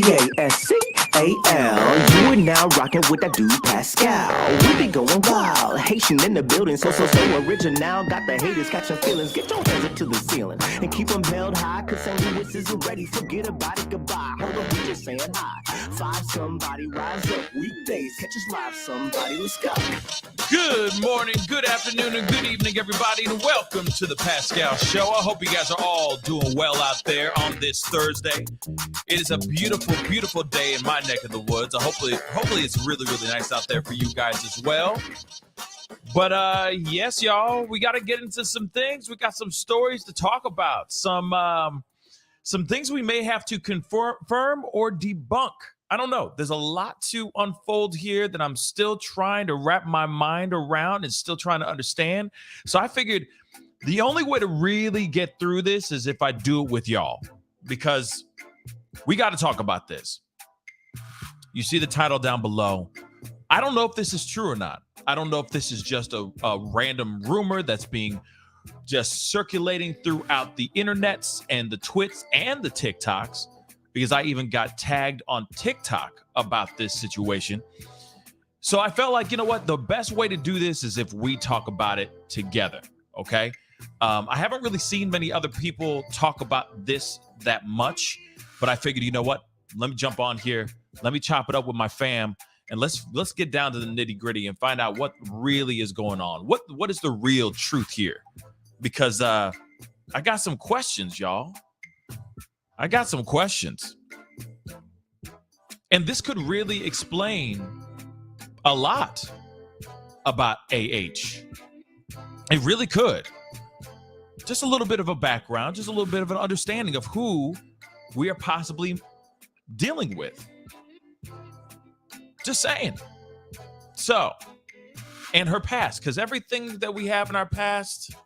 Pascal. You are now rocking with that dude Pascal. We be going wild, Haitian in the building, so original. Got the haters catching feelings. Get your hands up to the ceiling and keep them held high. Cause St. Louis isn't ready. Forget about it, goodbye. Hold on, we just saying hi. Five somebody rise up. Weekdays catch us live. Somebody, let's go. Good morning, good afternoon, and good evening, everybody, and welcome to the Pascal Show. I hope you guys are all doing well out there on this Thursday. It is a beautiful, beautiful day in my neck of the woods. Hopefully it's really, really nice out there for you guys as well. But yes, y'all, we got to get into some things. We got some stories to talk about. Some things we may have to confirm or debunk. I don't know. There's a lot to unfold here that I'm still trying to wrap my mind around and still trying to understand. So I figured the only way to really get through this is if I do it with y'all, because we got to talk about this. You see the title down below. I don't know if this is true or not. I don't know if this is just a random rumor that's being just circulating throughout the internets and the twits and the TikToks, because I even got tagged on TikTok about this situation. So I felt like, you know what? The best way to do this is if we talk about it together, okay? I haven't really seen many other people talk about this that much, but I figured, you know what? Let me jump on here. Let me chop it up with my fam, and let's get down to the nitty-gritty and find out what really is going on. What is the real truth here? Because I got some questions, y'all. I got some questions. And this could really explain a lot about AH. It really could. Just a little bit of a background, just a little bit of an understanding of who we are possibly dealing with. Just saying. So, and her past, because everything that we have in our past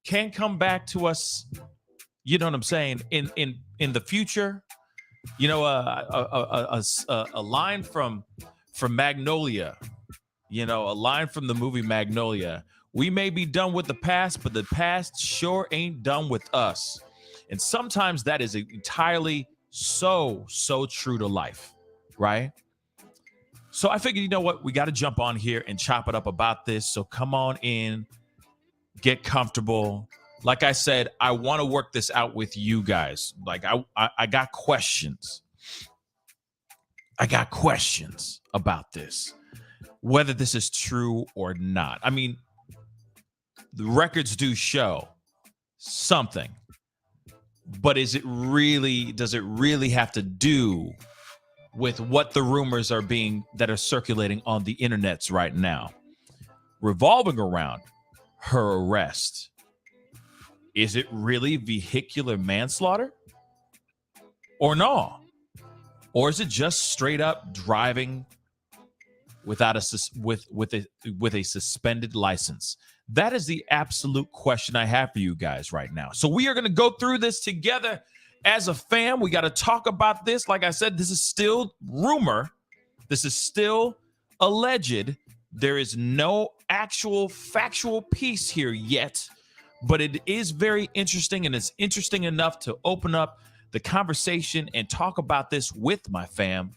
can come back to us. You know what I'm saying? In the future, you know, a line from Magnolia, you know, a line from the movie Magnolia. We may be done with the past, but the past sure ain't done with us. And sometimes that is entirely so true to life, right? So I figured, you know what? We got to jump on here and chop it up about this. So come on in, get comfortable. Like I said, I want to work this out with you guys. Like I got questions. I got questions about this, whether this is true or not. I mean, the records do show something, but does it really have to do with what the rumors that are circulating on the internets right now, revolving around her arrest? Is it really vehicular manslaughter or no? Or is it just straight up driving without with a suspended license? That is the absolute question I have for you guys right now. So we are going to go through this together as a fam. We got to talk about this. Like I said, this is still rumor. This is still alleged. There is no actual factual piece here yet. But it is very interesting, and it's interesting enough to open up the conversation and talk about this with my fam.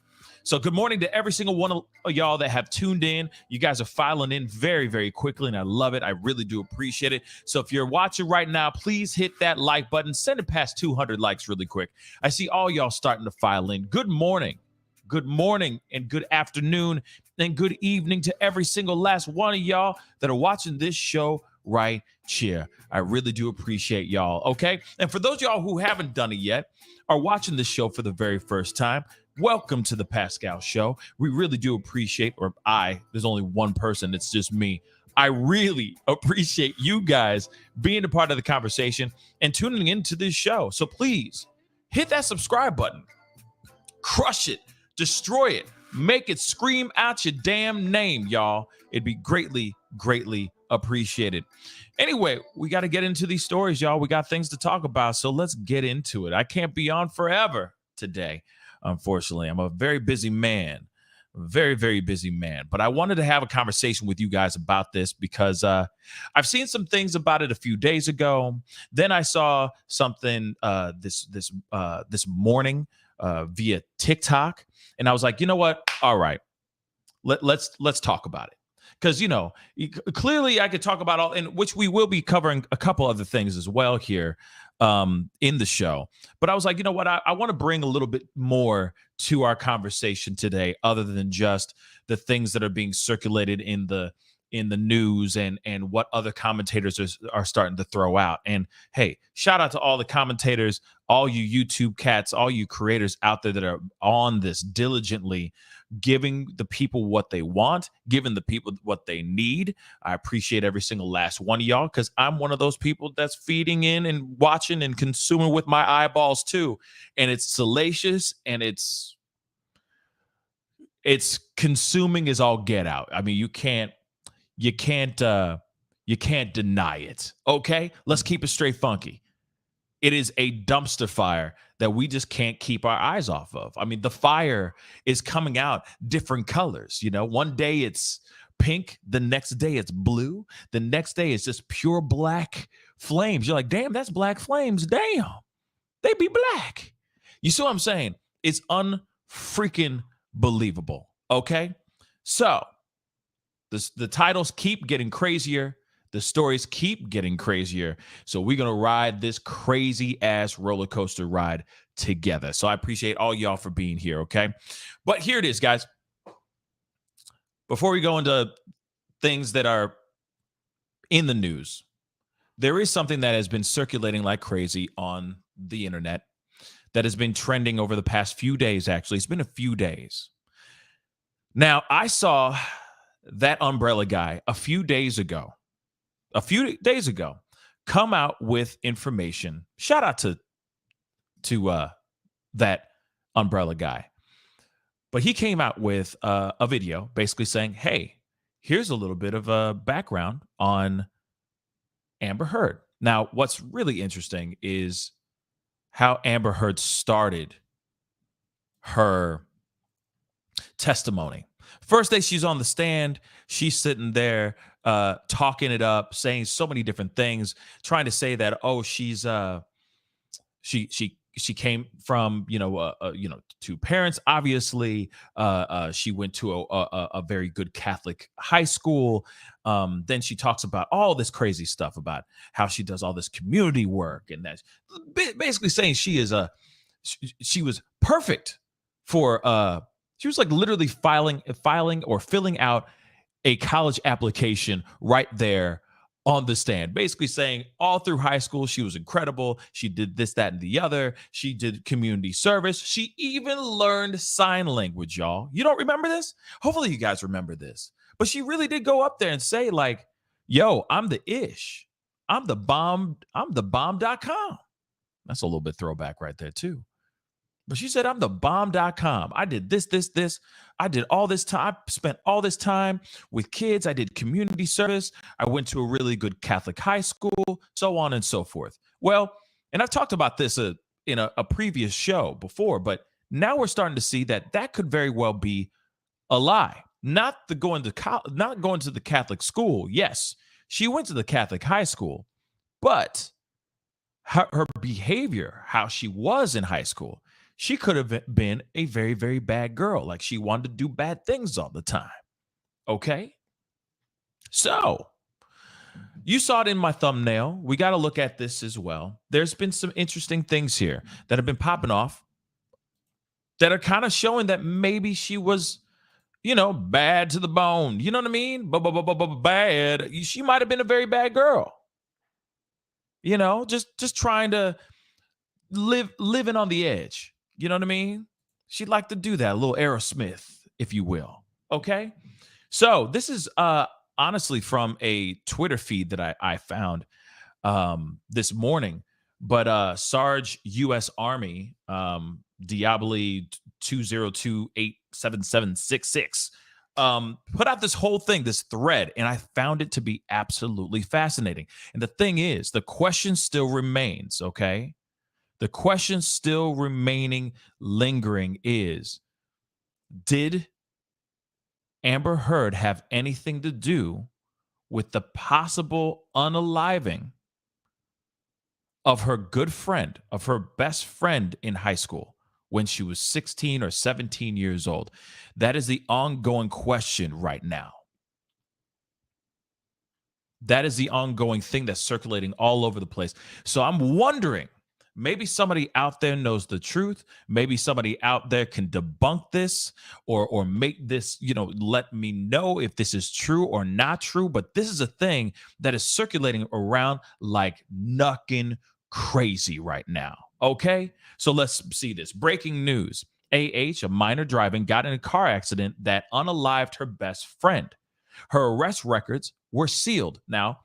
So good morning to every single one of y'all that have tuned in. You guys are filing in very, very quickly, and I love it. I really do appreciate it. So if you're watching right now, please hit that like button. Send it past 200 likes really quick. I see all y'all starting to file in. Good morning, and good afternoon, and good evening to every single last one of y'all that are watching this show right here. I really do appreciate y'all, okay? And for those of y'all who haven't done it yet, are watching this show for the very first time, welcome to the Pascal Show. We really do appreciate, there's only one person, it's just me. I really appreciate you guys being a part of the conversation and tuning into this show. So please hit that subscribe button, crush it, destroy it, make it scream out your damn name, y'all. It'd be greatly, greatly appreciated. Anyway, we got to get into these stories, y'all. We got things to talk about, so let's get into it. I can't be on forever today, unfortunately. I'm a very busy man, very, very busy man. But I wanted to have a conversation with you guys about this because I've seen some things about it a few days ago. Then I saw something this morning via TikTok, and I was like, you know what? All right, let's talk about it. Because, clearly I could talk about all, and which we will be covering a couple other things as well here in the show. But I was like, you know what? I want to bring a little bit more to our conversation today, other than just the things that are being circulated in the news and what other commentators are starting to throw out. And hey, shout out to all the commentators, all you YouTube cats, all you creators out there that are on this diligently, giving the people what they want, giving the people what they need. I appreciate every single last one of y'all, because I'm one of those people that's feeding in and watching and consuming with my eyeballs too. And it's salacious, and it's consuming is all get out. I mean, you can't deny it. Okay, let's keep it straight funky. It is a dumpster fire that we just can't keep our eyes off of. I mean, the fire is coming out different colors. One day it's pink, the next day it's blue, the next day it's just pure black flames. You're like, damn, that's black flames. Damn, they be black. You see what I'm saying? It's unfreaking believable. Okay, so the titles keep getting crazier. The stories keep getting crazier. So we're going to ride this crazy ass roller coaster ride together. So I appreciate all y'all for being here. Okay. But here it is, guys. Before we go into things that are in the news, there is something that has been circulating like crazy on the internet that has been trending over the past few days. Actually, it's been a few days. Now, I saw that umbrella guy a few days ago, come out with information. Shout out to that umbrella guy. But he came out with a video basically saying, hey, here's a little bit of a background on Amber Heard. Now, what's really interesting is how Amber Heard started her testimony. First day she's on the stand, she's sitting there talking it up, saying so many different things, trying to say that, oh, she's she came from two parents. Obviously, she went to a very good Catholic high school. Then she talks about all this crazy stuff about how she does all this community work, and that's basically saying she was perfect for she was like literally filing or filling out a college application right there on the stand, basically saying all through high school she was incredible. She did this, that, and the other. She did community service. She even learned sign language, y'all. You don't remember this? Hopefully you guys remember this. But she really did go up there and say, like, yo, I'm the ish. I'm the bomb. I'm the bomb.com. That's a little bit throwback right there too. But she said, I'm the bomb.com. I did this. I did all this time. I spent all this time with kids. I did community service. I went to a really good Catholic high school, so on and so forth. Well, and I've talked about this in a previous show before, but now we're starting to see that could very well be a lie. Not going to the Catholic school. Yes, she went to the Catholic high school, but her behavior, how she was in high school, she could have been a very, very bad girl. Like, she wanted to do bad things all the time. Okay? So, you saw it in my thumbnail. We got to look at this as well. There's been some interesting things here that have been popping off that are kind of showing that maybe she was, bad to the bone. You know what I mean? Bad. She might have been a very bad girl. Just trying to living on the edge. You know what I mean? She'd like to do that, a little Aerosmith, if you will. Okay? So this is honestly from a Twitter feed that I found this morning. But Sarge U.S. Army, Diaboli 202-87766, put out this whole thing, this thread, and I found it to be absolutely fascinating. And the thing is, the question still remains, okay? The question still remaining, lingering is, did Amber Heard have anything to do with the possible unaliving of her good friend, of her best friend in high school, when she was 16 or 17 years old? That is the ongoing question right now. That is the ongoing thing that's circulating all over the place. So I'm wondering, maybe somebody out there knows the truth. Maybe somebody out there can debunk this or make this, let me know if this is true or not true. But this is a thing that is circulating around like knuckin' crazy right now. Okay, so let's see this. Breaking news. A minor driving, got in a car accident that unalived her best friend. Her arrest records were sealed. Now,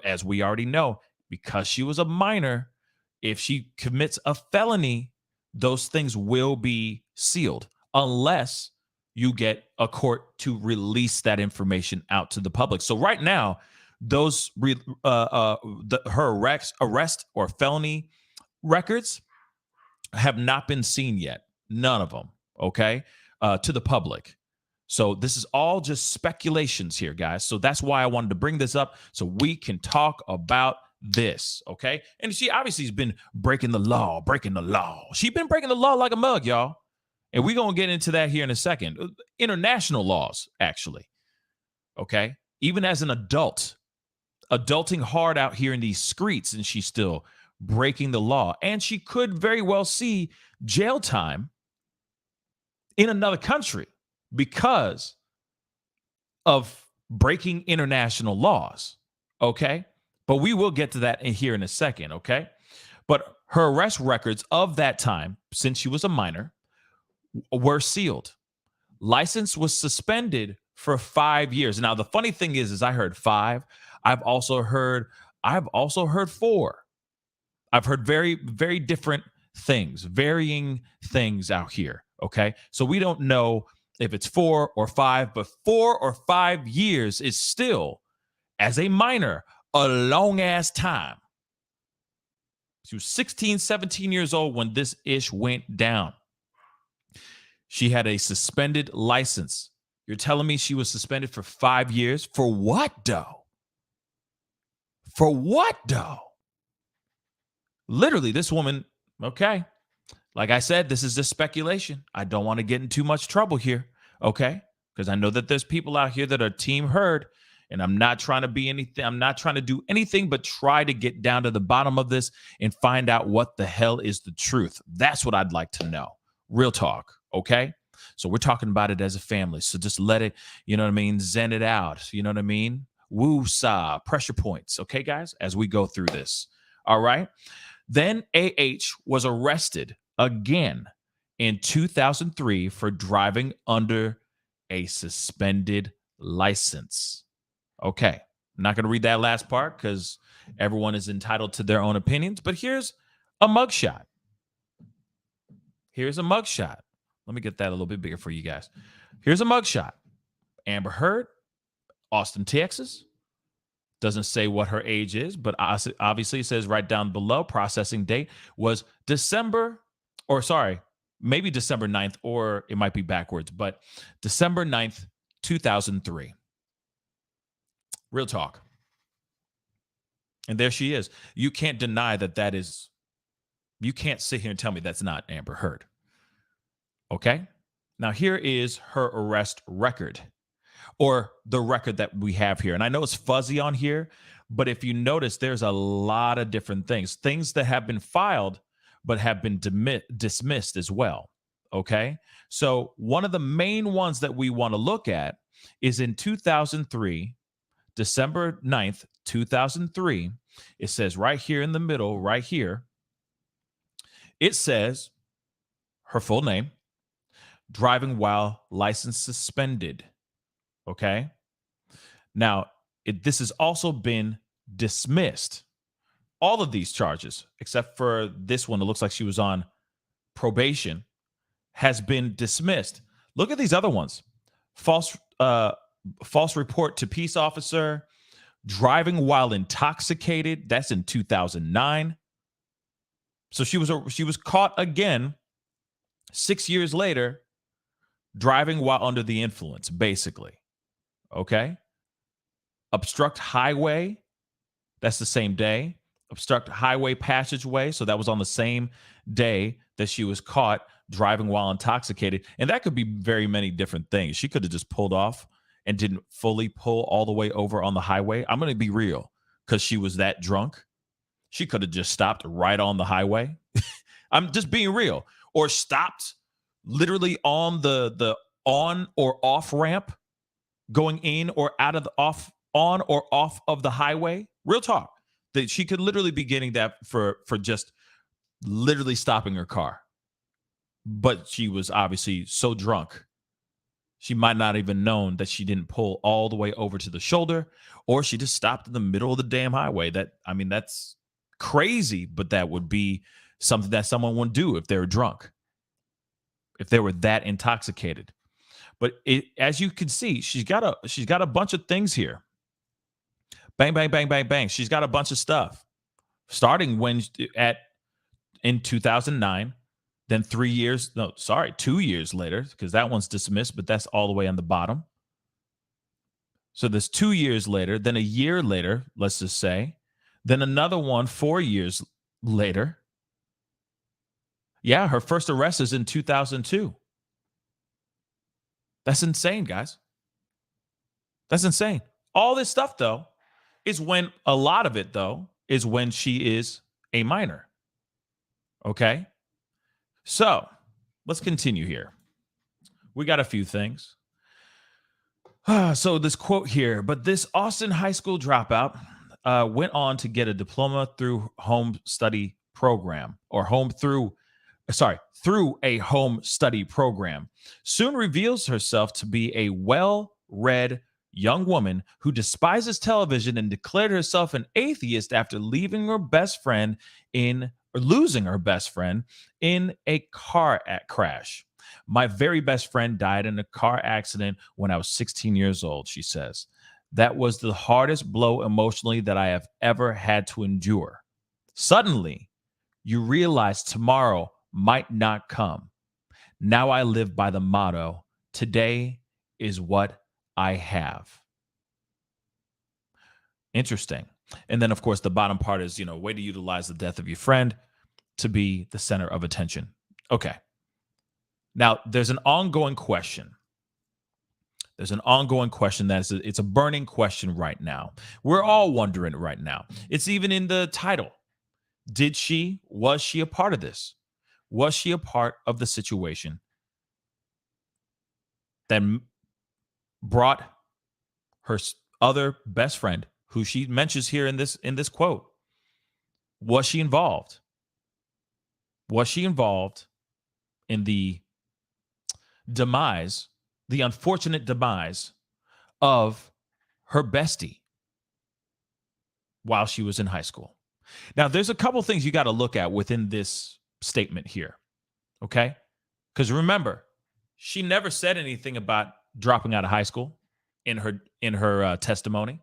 as we already know, because she was a minor, if she commits a felony, those things will be sealed unless you get a court to release that information out to the public. So right now, her arrest or felony records have not been seen yet. None of them, okay, to the public. So this is all just speculations here, guys. So that's why I wanted to bring this up so we can talk about this, okay? And she obviously has been breaking the law. She's been breaking the law like a mug, y'all. And we're going to get into that here in a second. International laws, actually, okay? Even as an adult, adulting hard out here in these streets, and she's still breaking the law. And she could very well see jail time in another country because of breaking international laws, okay? But we will get to that here in a second, okay? But her arrest records of that time, since she was a minor, were sealed. License was suspended for 5 years. Now, the funny thing is I heard 5. I've also heard 4. I've heard very, very different things, varying things out here, okay? So we don't know if it's 4 or 5, but 4 or 5 years is still, as a minor, a long ass time. She was 16, 17 years old when this ish went down. She had a suspended license. You're telling me she was suspended for 5 years? For what, though? For what, though? Literally, this woman, okay. Like I said, this is just speculation. I don't want to get in too much trouble here, okay? Because I know that there's people out here that are team herd, and I'm not trying to be anything. I'm not trying to do anything but try to get down to the bottom of this and find out what the hell is the truth. That's what I'd like to know. Real talk, okay? So we're talking about it as a family. So just let it, zen it out. You know what I mean? Woo-saw, pressure points, okay, guys, as we go through this. All right? Then A.H. was arrested again in 2003 for driving under a suspended license. Okay, I'm not going to read that last part because everyone is entitled to their own opinions, but here's a mugshot. Here's a mugshot. Let me get that a little bit bigger for you guys. Here's a mugshot. Amber Heard, Austin, Texas. Doesn't say what her age is, but obviously it says right down below, processing date was maybe December 9th, or it might be backwards, but December 9th, 2003. Real talk. And there she is. You can't deny that is, you can't sit here and tell me that's not Amber Heard. Okay? Now here is her arrest record, or the record that we have here. And I know it's fuzzy on here, but if you notice, there's a lot of different things that have been filed, but have been dismissed as well. Okay. So one of the main ones that we want to look at is in 2003, December 9th, 2003. It says right here in the middle, right here, it says her full name, driving while license suspended. Okay. Now, this has also been dismissed. All of these charges, except for this one, it looks like she was on probation, has been dismissed. Look at these other ones. False report to peace officer, driving while intoxicated. That's in 2009. So she was caught again 6 years later, driving while under the influence, basically. Okay. Obstruct highway. That's the same day. obstruct highway passageway. So that was on the same day that she was caught driving while intoxicated. And that could be very many different things. She could have just pulled off and didn't fully pull all the way over on the highway. I'm going to be real, because she was that drunk. She could have just stopped right on the highway. I'm just being real. Or stopped literally on the on or off ramp, going in or out of the on or off of the highway. Real talk. That she could literally be getting that for just literally stopping her car. But she was obviously so drunk, she might not even known that she didn't pull all the way over to the shoulder, or she just stopped in the middle of the damn highway. That's crazy, but that would be something that someone would do if they were drunk, if they were that intoxicated. But as you can see, she's got a bunch of things here. Bang, bang, bang, bang, bang. She's got a bunch of stuff. Starting in 2009, then 2 years later, because that one's dismissed, but that's all the way on the bottom. So there's 2 years later, then a year later, let's just say, then another one 4 years later. Yeah, her first arrest is in 2002. That's insane, guys. That's insane. All this stuff, though, a lot of it, though, is when she is a minor. Okay? So let's continue here. We got a few things. So this quote here, but this Austin high school dropout went on to get a diploma through home study program through a home study program. Soon reveals herself to be a well-read young woman who despises television and declared herself an atheist after losing her best friend in a car crash. My very best friend died in a car accident when I was 16 years old, she says. That was the hardest blow emotionally that I have ever had to endure. Suddenly, you realize tomorrow might not come. Now I live by the motto, today is what I have. Interesting. And then, of course, the bottom part is, way to utilize the death of your friend to be the center of attention. Okay. Now, there's an ongoing question. It's a burning question right now. We're all wondering right now. It's even in the title. Was she a part of this? Was she a part of the situation that brought her other best friend, who she mentions here in this quote? Was she involved? Was she involved in the unfortunate demise of her bestie while she was in high school? Now, there's a couple things you got to look at within this statement here, okay? Because remember, she never said anything about dropping out of high school in her testimony.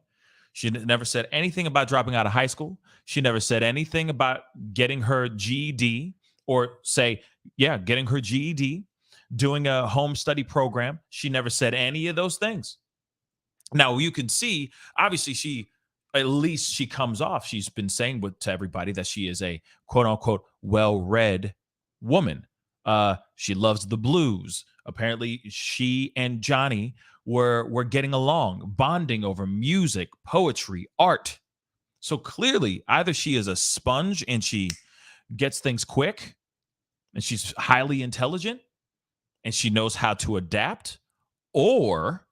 She never said anything about dropping out of high school. She never said anything about getting her GED getting her GED, doing a home study program. She never said any of those things. Now, you can see, obviously, she comes off. She's been saying to everybody that she is a quote unquote well-read woman. She loves the blues. Apparently, she and Johnny were getting along, bonding over music, poetry, art. So clearly, either she is a sponge and she gets things quick, and she's highly intelligent, and she knows how to adapt, or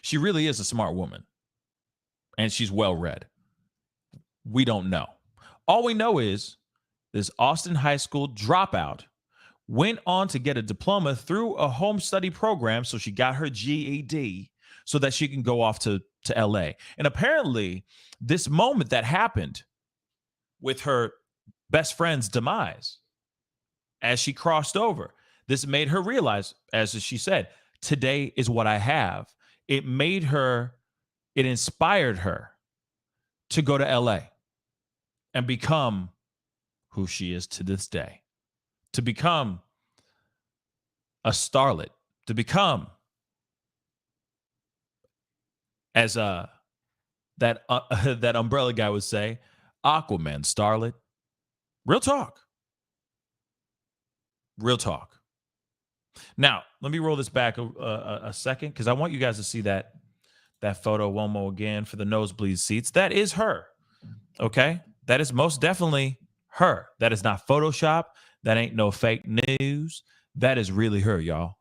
she really is a smart woman and she's well-read. We don't know. All we know is this Austin high school dropout went on to get a diploma through a home study program. So she got her GED so that she can go off to LA. And apparently this moment that happened with her best friend's demise, as she crossed over, this made her realize, as she said, today is what I have. It inspired her to go to LA and become who she is to this day, to become a starlet, to become as that umbrella guy would say, Aquaman, starlet. Real talk. Real talk. Now, let me roll this back a second because I want you guys to see that photo one more again for the nosebleed seats. That is her. Okay? That is most definitely her. That is not Photoshop. That ain't no fake news. That is really her, y'all.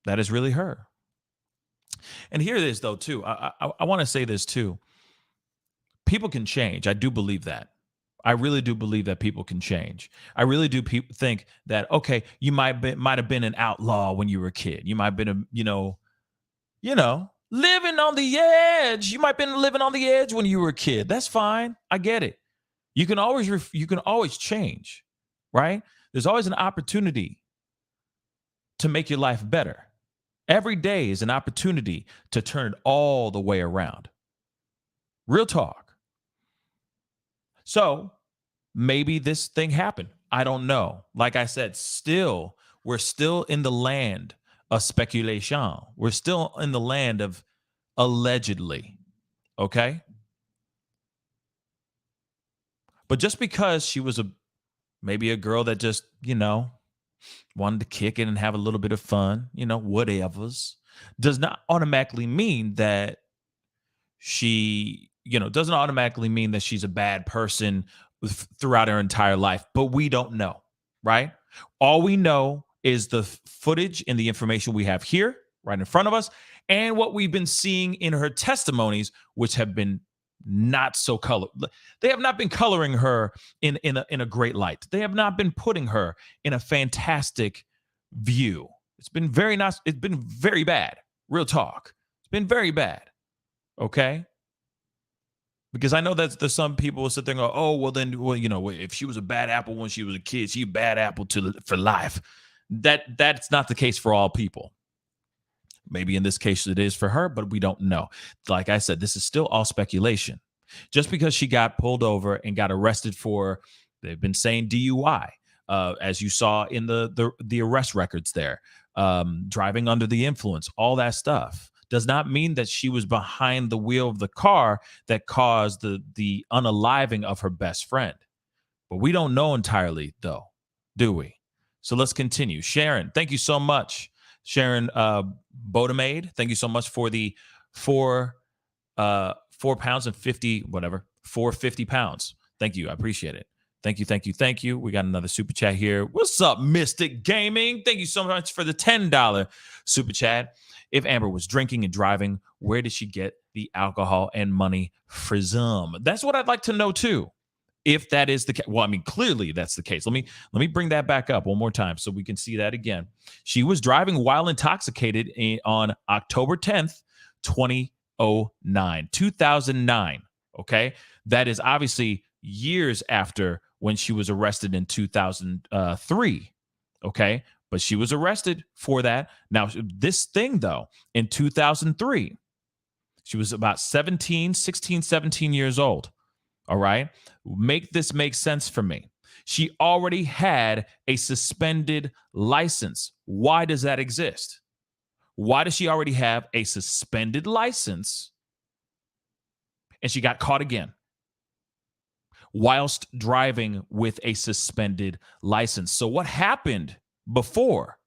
That is really her. And here it is, though, too. I want to say this, too. People can change. I do believe that. I really do believe that people can change. I really do think that, okay, you might have been an outlaw when you were a kid. You might have been living on the edge. You might have been living on the edge when you were a kid. That's fine. I get it. You can always change, right? There's always an opportunity to make your life better. Every day is an opportunity to turn it all the way around. Real talk. So maybe this thing happened. I don't know. Like I said, we're still in the land of speculation. We're still in the land of allegedly. Okay? But just because she was maybe a girl that just, wanted to kick it and have a little bit of fun, whatevers, does not automatically mean that doesn't automatically mean that she's a bad person throughout her entire life. But we don't know, right? All we know is the footage and the information we have here right in front of us and what we've been seeing in her testimonies, which have been not so color. They have not been coloring her in a great light. They have not been putting her in a fantastic view. It's been very nice. It's been very bad. Real talk. It's been very bad. Okay. Because I know that there's some people will sit there and go, oh, if she was a bad apple when she was a kid, she's a bad apple for life. That's not the case for all people. Maybe in this case it is for her, but we don't know. Like I said, this is still all speculation. Just because she got pulled over and got arrested for, they've been saying DUI, as you saw in the arrest records there, driving under the influence, all that stuff, does not mean that she was behind the wheel of the car that caused the unaliving of her best friend. But we don't know entirely, though, do we? So let's continue. Sharon, thank you so much. Sharon Bodemaid, thank you so much for the 4 pounds and 50, whatever, 450 pounds. Thank you. I appreciate it. Thank you. We got another super chat here. What's up, Mystic Gaming? Thank you so much for the $10 super chat. If Amber was drinking and driving, where did she get the alcohol and money for some? That's what I'd like to know too. If that is the case, well, I mean, clearly that's the case. Let me bring that back up one more time so we can see that again. She was driving while intoxicated on October 10th, 2009. Okay, that is obviously years after when she was arrested in 2003. Okay, but she was arrested for that. Now, this thing though, in 2003, she was about 16, 17 years old. All right. Make this make sense for me. She already had a suspended license. Why does that exist? Why does she already have a suspended license and she got caught again whilst driving with a suspended license? So what happened before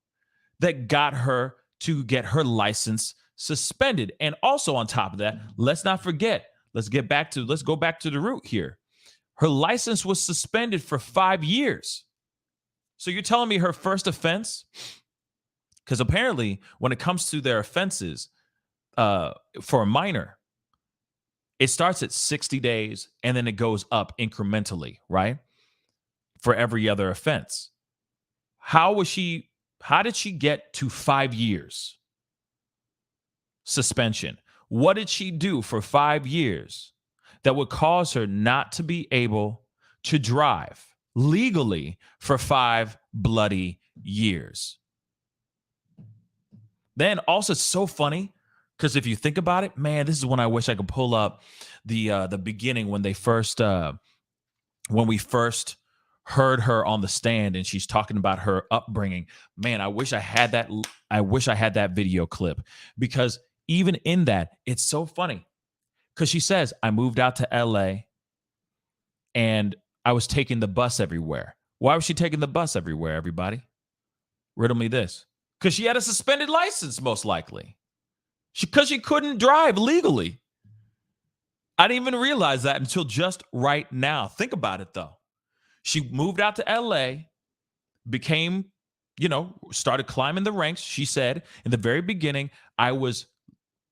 that got her to get her license suspended? And also on top of that, let's not forget, let's go back to the root here. Her license was suspended for 5 years. So you're telling me her first offense? Because apparently when it comes to their offenses for a minor, it starts at 60 days and then it goes up incrementally, right? For every other offense. How did she get to 5 years suspension? What did she do for 5 years that would cause her not to be able to drive legally for 5 bloody years? Then also, it's so funny because if you think about it, man, this is when I wish I could pull up the beginning when we first heard her on the stand and she's talking about her upbringing. Man, I wish I had that. I wish I had that video clip because even in that, it's so funny because she says, I moved out to LA and I was taking the bus everywhere. Why was she taking the bus everywhere, everybody? Riddle me this. Because she had a suspended license, most likely. Because she couldn't drive legally. I didn't even realize that until just right now. Think about it, though. She moved out to LA, became, started climbing the ranks. She said in the very beginning,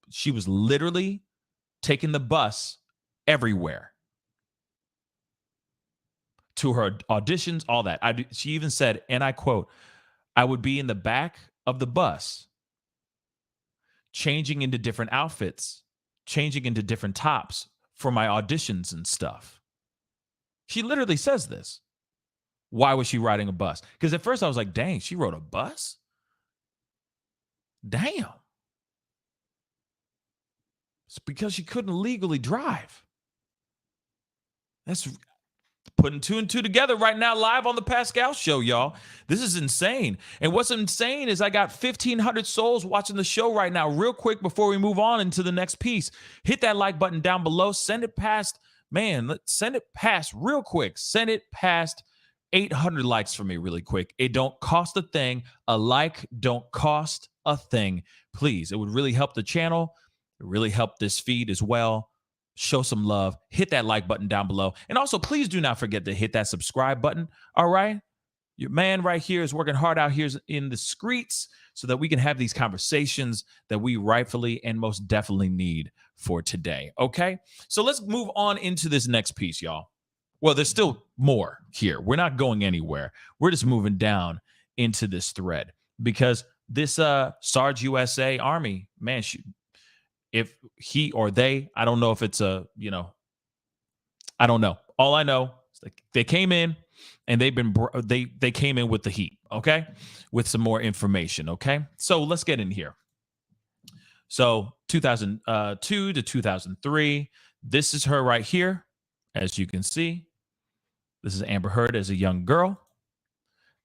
she was literally taking the bus everywhere to her auditions, all that. She even said, and I quote, I would be in the back of the bus, changing into different outfits, changing into different tops for my auditions and stuff. She literally says this. Why was she riding a bus? Because at first I was like, dang, she rode a bus? Damn. It's because she couldn't legally drive. That's putting two and two together right now live on the Pascal show, y'all. This is insane. And what's insane is I got 1,500 souls watching the show right now. Real quick before we move on into the next piece, hit that like button down below. Send it past real quick. Send it past 800 likes for me really quick. It don't cost a thing. A like don't cost a thing. Please, it would really help the channel. It really help this feed as well. Show some love. Hit that like button down below. And also, please do not forget to hit that subscribe button. All right? Your man right here is working hard out here in the streets so that we can have these conversations that we rightfully and most definitely need for today. Okay? So let's move on into this next piece, y'all. Well, there's still more here. We're not going anywhere. We're just moving down into this thread because this Sarge USA Army, man, if he or they, I don't know if it's I don't know. All I know is they came in and they came in with the heat, okay? With some more information, okay? So let's get in here. So 2002 to 2003, this is her right here, as you can see. This is Amber Heard as a young girl.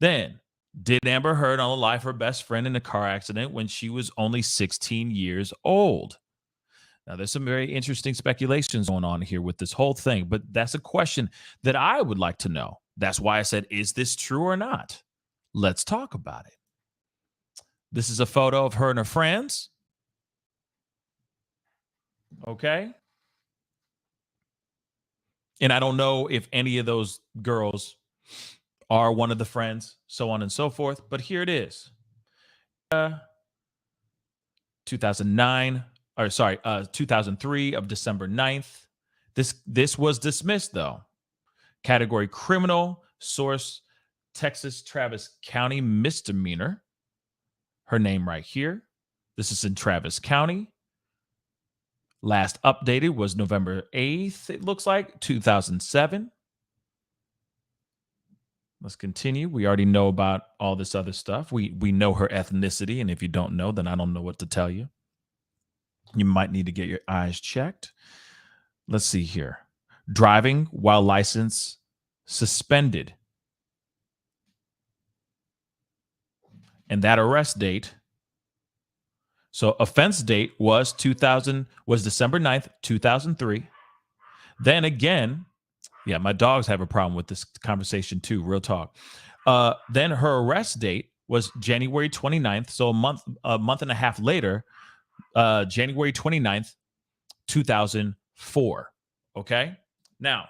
Then, did Amber Heard unalive her best friend in a car accident when she was only 16 years old? Now, there's some very interesting speculations going on here with this whole thing, but that's a question that I would like to know. That's why I said, is this true or not? Let's talk about it. This is a photo of her and her friends. Okay. And I don't know if any of those girls are one of the friends, so on and so forth. But here it is. 2003 of December 9th. This was dismissed, though. Category criminal, source Texas Travis County misdemeanor. Her name right here. This is in Travis County. Last updated was November 8th, it looks like, 2007. Let's continue. We already know about all this other stuff. We know her ethnicity, and if you don't know, then I don't know what to tell you. You might need to get your eyes checked. Let's see here. Driving while license suspended. And that arrest date, so offense date was December 9th, 2003. Then again, yeah, my dogs have a problem with this conversation too, real talk. Then her arrest date was January 29th, so a month and a half later, January 29th, 2004. Okay? Now,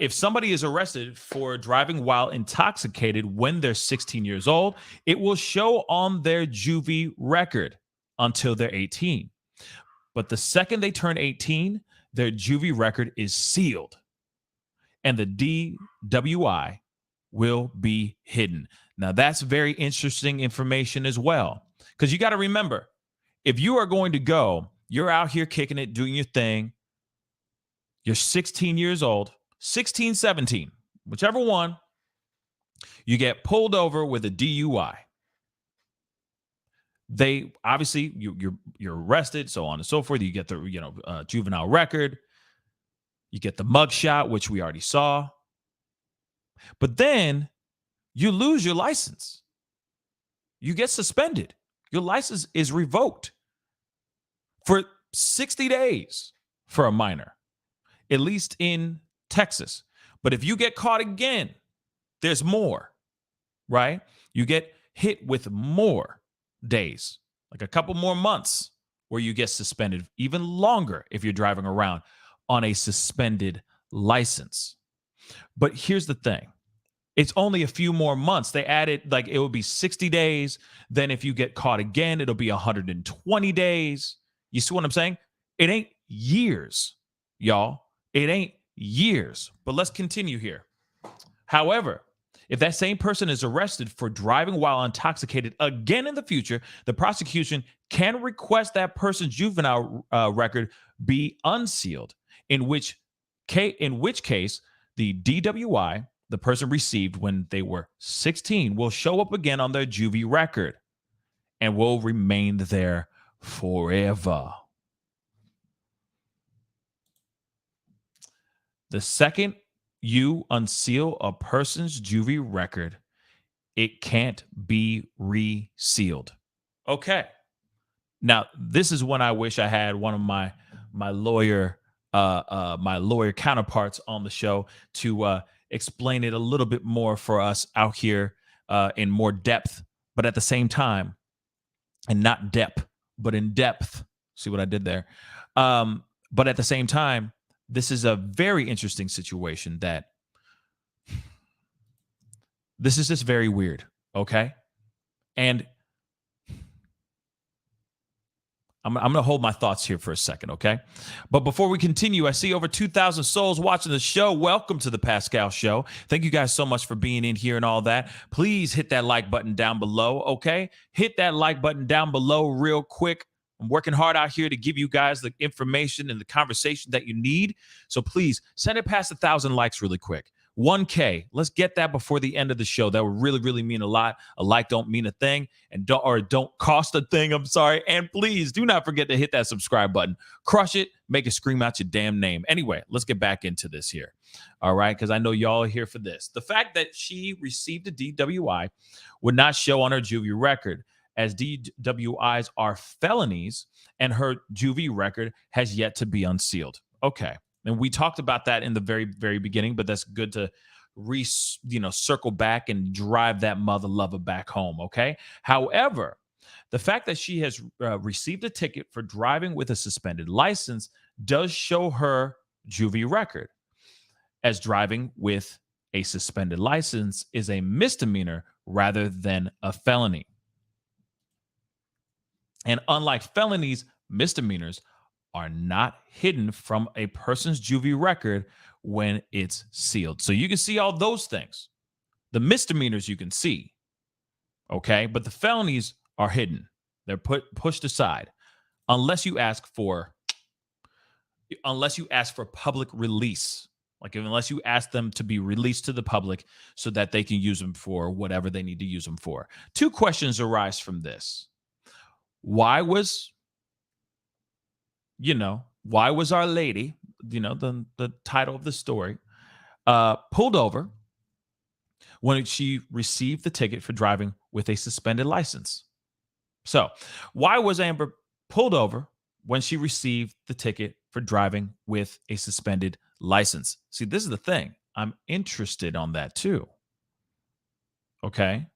if somebody is arrested for driving while intoxicated when they're 16 years old, it will show on their juvie record until they're 18. But the second they turn 18, their juvie record is sealed, and the DWI will be hidden. Now, that's very interesting information as well, because you got to remember, if you are going to go, you're out here kicking it, doing your thing, you're 16 years old, 16, 17, whichever one, you get pulled over with a DUI. They obviously you're arrested, so on and so forth. You get the juvenile record, you get the mug shot, which we already saw, but then you lose your license. You get suspended. Your license is revoked. for 60 days for a minor, at least in Texas. But if you get caught again, there's more, right? You get hit with more days, like a couple more months where you get suspended, even longer if you're driving around on a suspended license. But here's the thing. It's only a few more months. They added, like, it would be 60 days. Then if you get caught again, it'll be 120 days. You see what I'm saying? It ain't years, y'all. It ain't years. But let's continue here. However, if that same person is arrested for driving while intoxicated again in the future, the prosecution can request that person's juvenile record be unsealed, in which case the DWI the person received when they were 16 will show up again on their juvie record and will remain there forever. The second you unseal a person's juvie record, it can't be resealed. Okay. Now, this is when I wish I had one of my lawyer counterparts on the show to explain it a little bit more for us out here in more depth, but at the same time, and not depth, but in depth. See what I did there? But at the same time, this is a very interesting situation that this is just very weird, okay? And I'm going to hold my thoughts here for a second, okay? But before we continue, I see over 2,000 souls watching the show. Welcome to the Pascal Show. Thank you guys so much for being in here and all that. Please hit that like button down below, okay? Hit that like button down below real quick. I'm working hard out here to give you guys the information and the conversation that you need. So please send it past 1,000 likes really quick. 1K. Let's get that before the end of the show. That would really, really mean a lot. A like don't mean a thing, and don't cost a thing. I'm sorry. And please do not forget to hit that subscribe button. Crush it. Make it scream out your damn name. Anyway, let's get back into this here. All right, because I know y'all are here for this. The fact that she received a DWI would not show on her juvie record, as DWIs are felonies, and her juvie record has yet to be unsealed. Okay. And we talked about that in the very, very beginning, but that's good to circle back and drive that mother lover back home, okay? However, the fact that she has received a ticket for driving with a suspended license does show her juvie record, as driving with a suspended license is a misdemeanor rather than a felony. And unlike felonies, misdemeanors are not hidden from a person's juvie record when it's sealed. So you can see all those things. The misdemeanors you can see, okay? But the felonies are hidden. They're pushed aside unless you ask for public release. Like unless you ask them to be released to the public so that they can use them for whatever they need to use them for. Two questions arise from this. Why was Our Lady, the title of the story, pulled over when she received the ticket for driving with a suspended license? So, why was Amber pulled over when she received the ticket for driving with a suspended license? See, this is the thing. I'm interested on that too. Okay.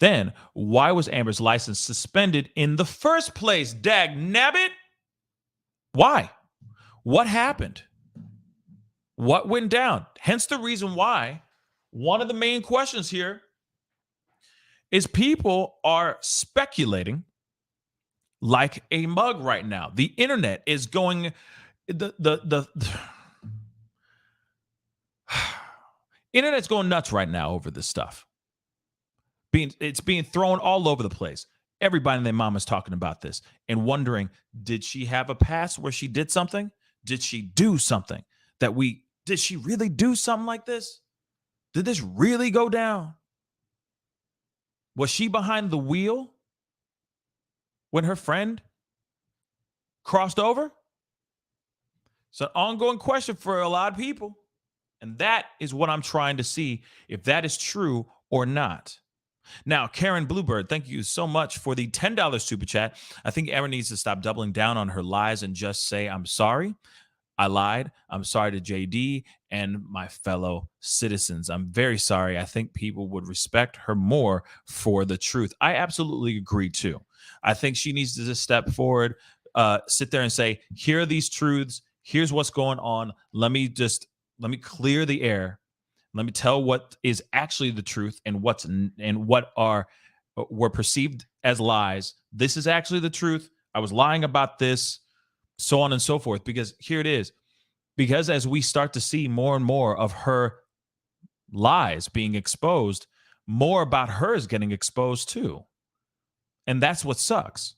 Then, why was Amber's license suspended in the first place? Dag nabbit! Why? What happened? What went down? Hence the reason why one of the main questions here is people are speculating like a mug right now. The internet is going internet's going nuts right now over this stuff. It's being thrown all over the place. Everybody and their mama's talking about this and wondering, did she have a past where she did something? Did she do something did she really do something like this? Did this really go down? Was she behind the wheel when her friend crossed over? It's an ongoing question for a lot of people. And that is what I'm trying to see if that is true or not. Now, Karen Bluebird, thank you so much for the $10 super chat. I think Erin needs to stop doubling down on her lies and just say, I'm sorry. I lied. I'm sorry to JD and my fellow citizens. I'm very sorry. I think people would respect her more for the truth. I absolutely agree too. I think she needs to just step forward, sit there and say, here are these truths. Here's what's going on. Let me clear the air. Let me tell what is actually the truth and what were perceived as lies. This is actually the truth. I was lying about this, so on and so forth. Because here it is. Because as we start to see more and more of her lies being exposed, more about her is getting exposed too. And that's what sucks.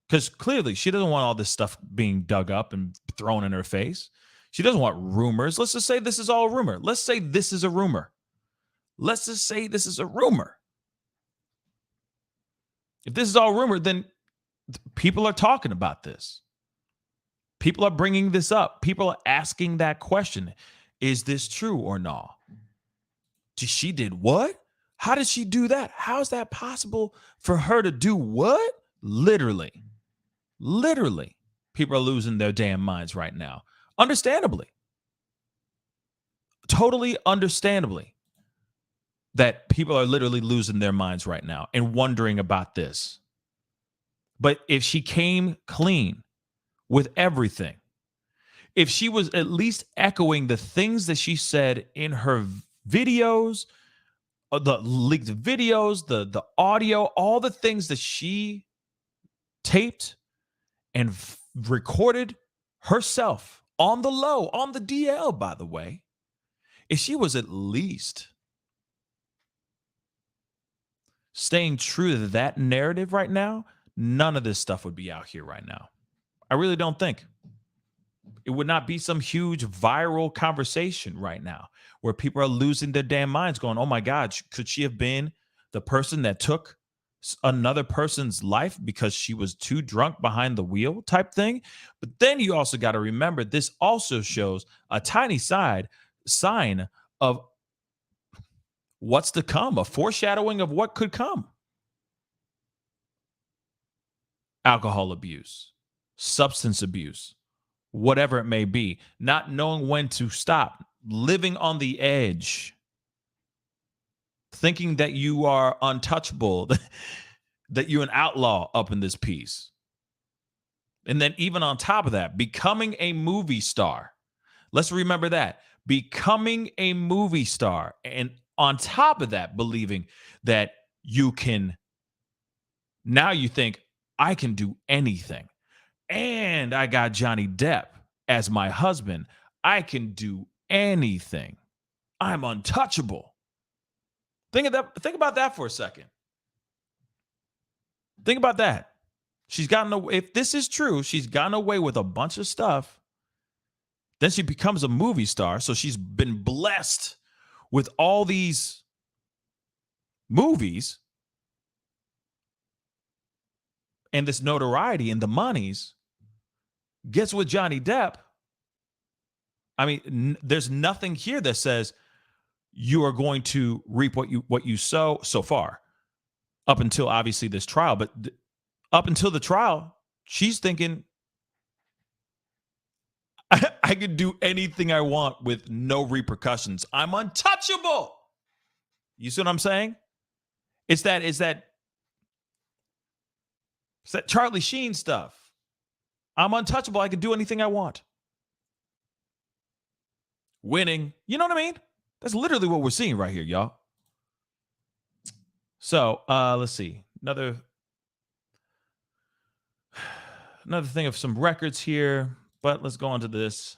Because clearly she doesn't want all this stuff being dug up and thrown in her face. She doesn't want rumors. Let's just say this is all a rumor. Let's say this is a rumor. Let's just say this is a rumor. If this is all rumor, then people are talking about this. People are bringing this up. People are asking that question. Is this true or not? She did what? How did she do that? How is that possible for her to do what? Literally. People are losing their damn minds right now. Understandably. Totally understandably. That people are literally losing their minds right now and wondering about this. But if she came clean with everything, if she was at least echoing the things that she said in her videos, the leaked videos, the audio, all the things that she taped and recorded herself on the low, on the DL, by the way, if she was at least staying true to that narrative right now, none of this stuff would be out here right now. I really don't think. It would not be some huge viral conversation right now where people are losing their damn minds going, oh my God, could she have been the person that took another person's life because she was too drunk behind the wheel type thing? But then you also got to remember, this also shows a tiny sign of what's to come, a foreshadowing of what could come. Alcohol abuse, substance abuse, whatever it may be, not knowing when to stop, living on the edge, thinking that you are untouchable, that you're an outlaw up in this piece. And then even on top of that, becoming a movie star. Let's remember that. Becoming a movie star. And on top of that, believing that you can, now you think, I can do anything. And I got Johnny Depp as my husband. I can do anything. I'm untouchable. Think about that for a second. Think about that. She's gotten away. If this is true, she's gotten away with a bunch of stuff. Then she becomes a movie star. So she's been blessed with all these movies and this notoriety and the monies. Gets with Johnny Depp. I mean, there's nothing here that says you are going to reap what you sow so far, up until obviously this trial. But up until the trial, she's thinking, I could do anything I want with no repercussions. I'm untouchable. You see what I'm saying? It's that Charlie Sheen stuff. I'm untouchable. I can do anything I want. Winning. You know what I mean? That's literally what we're seeing right here, y'all. So let's see. Another thing of some records here, but let's go on to this.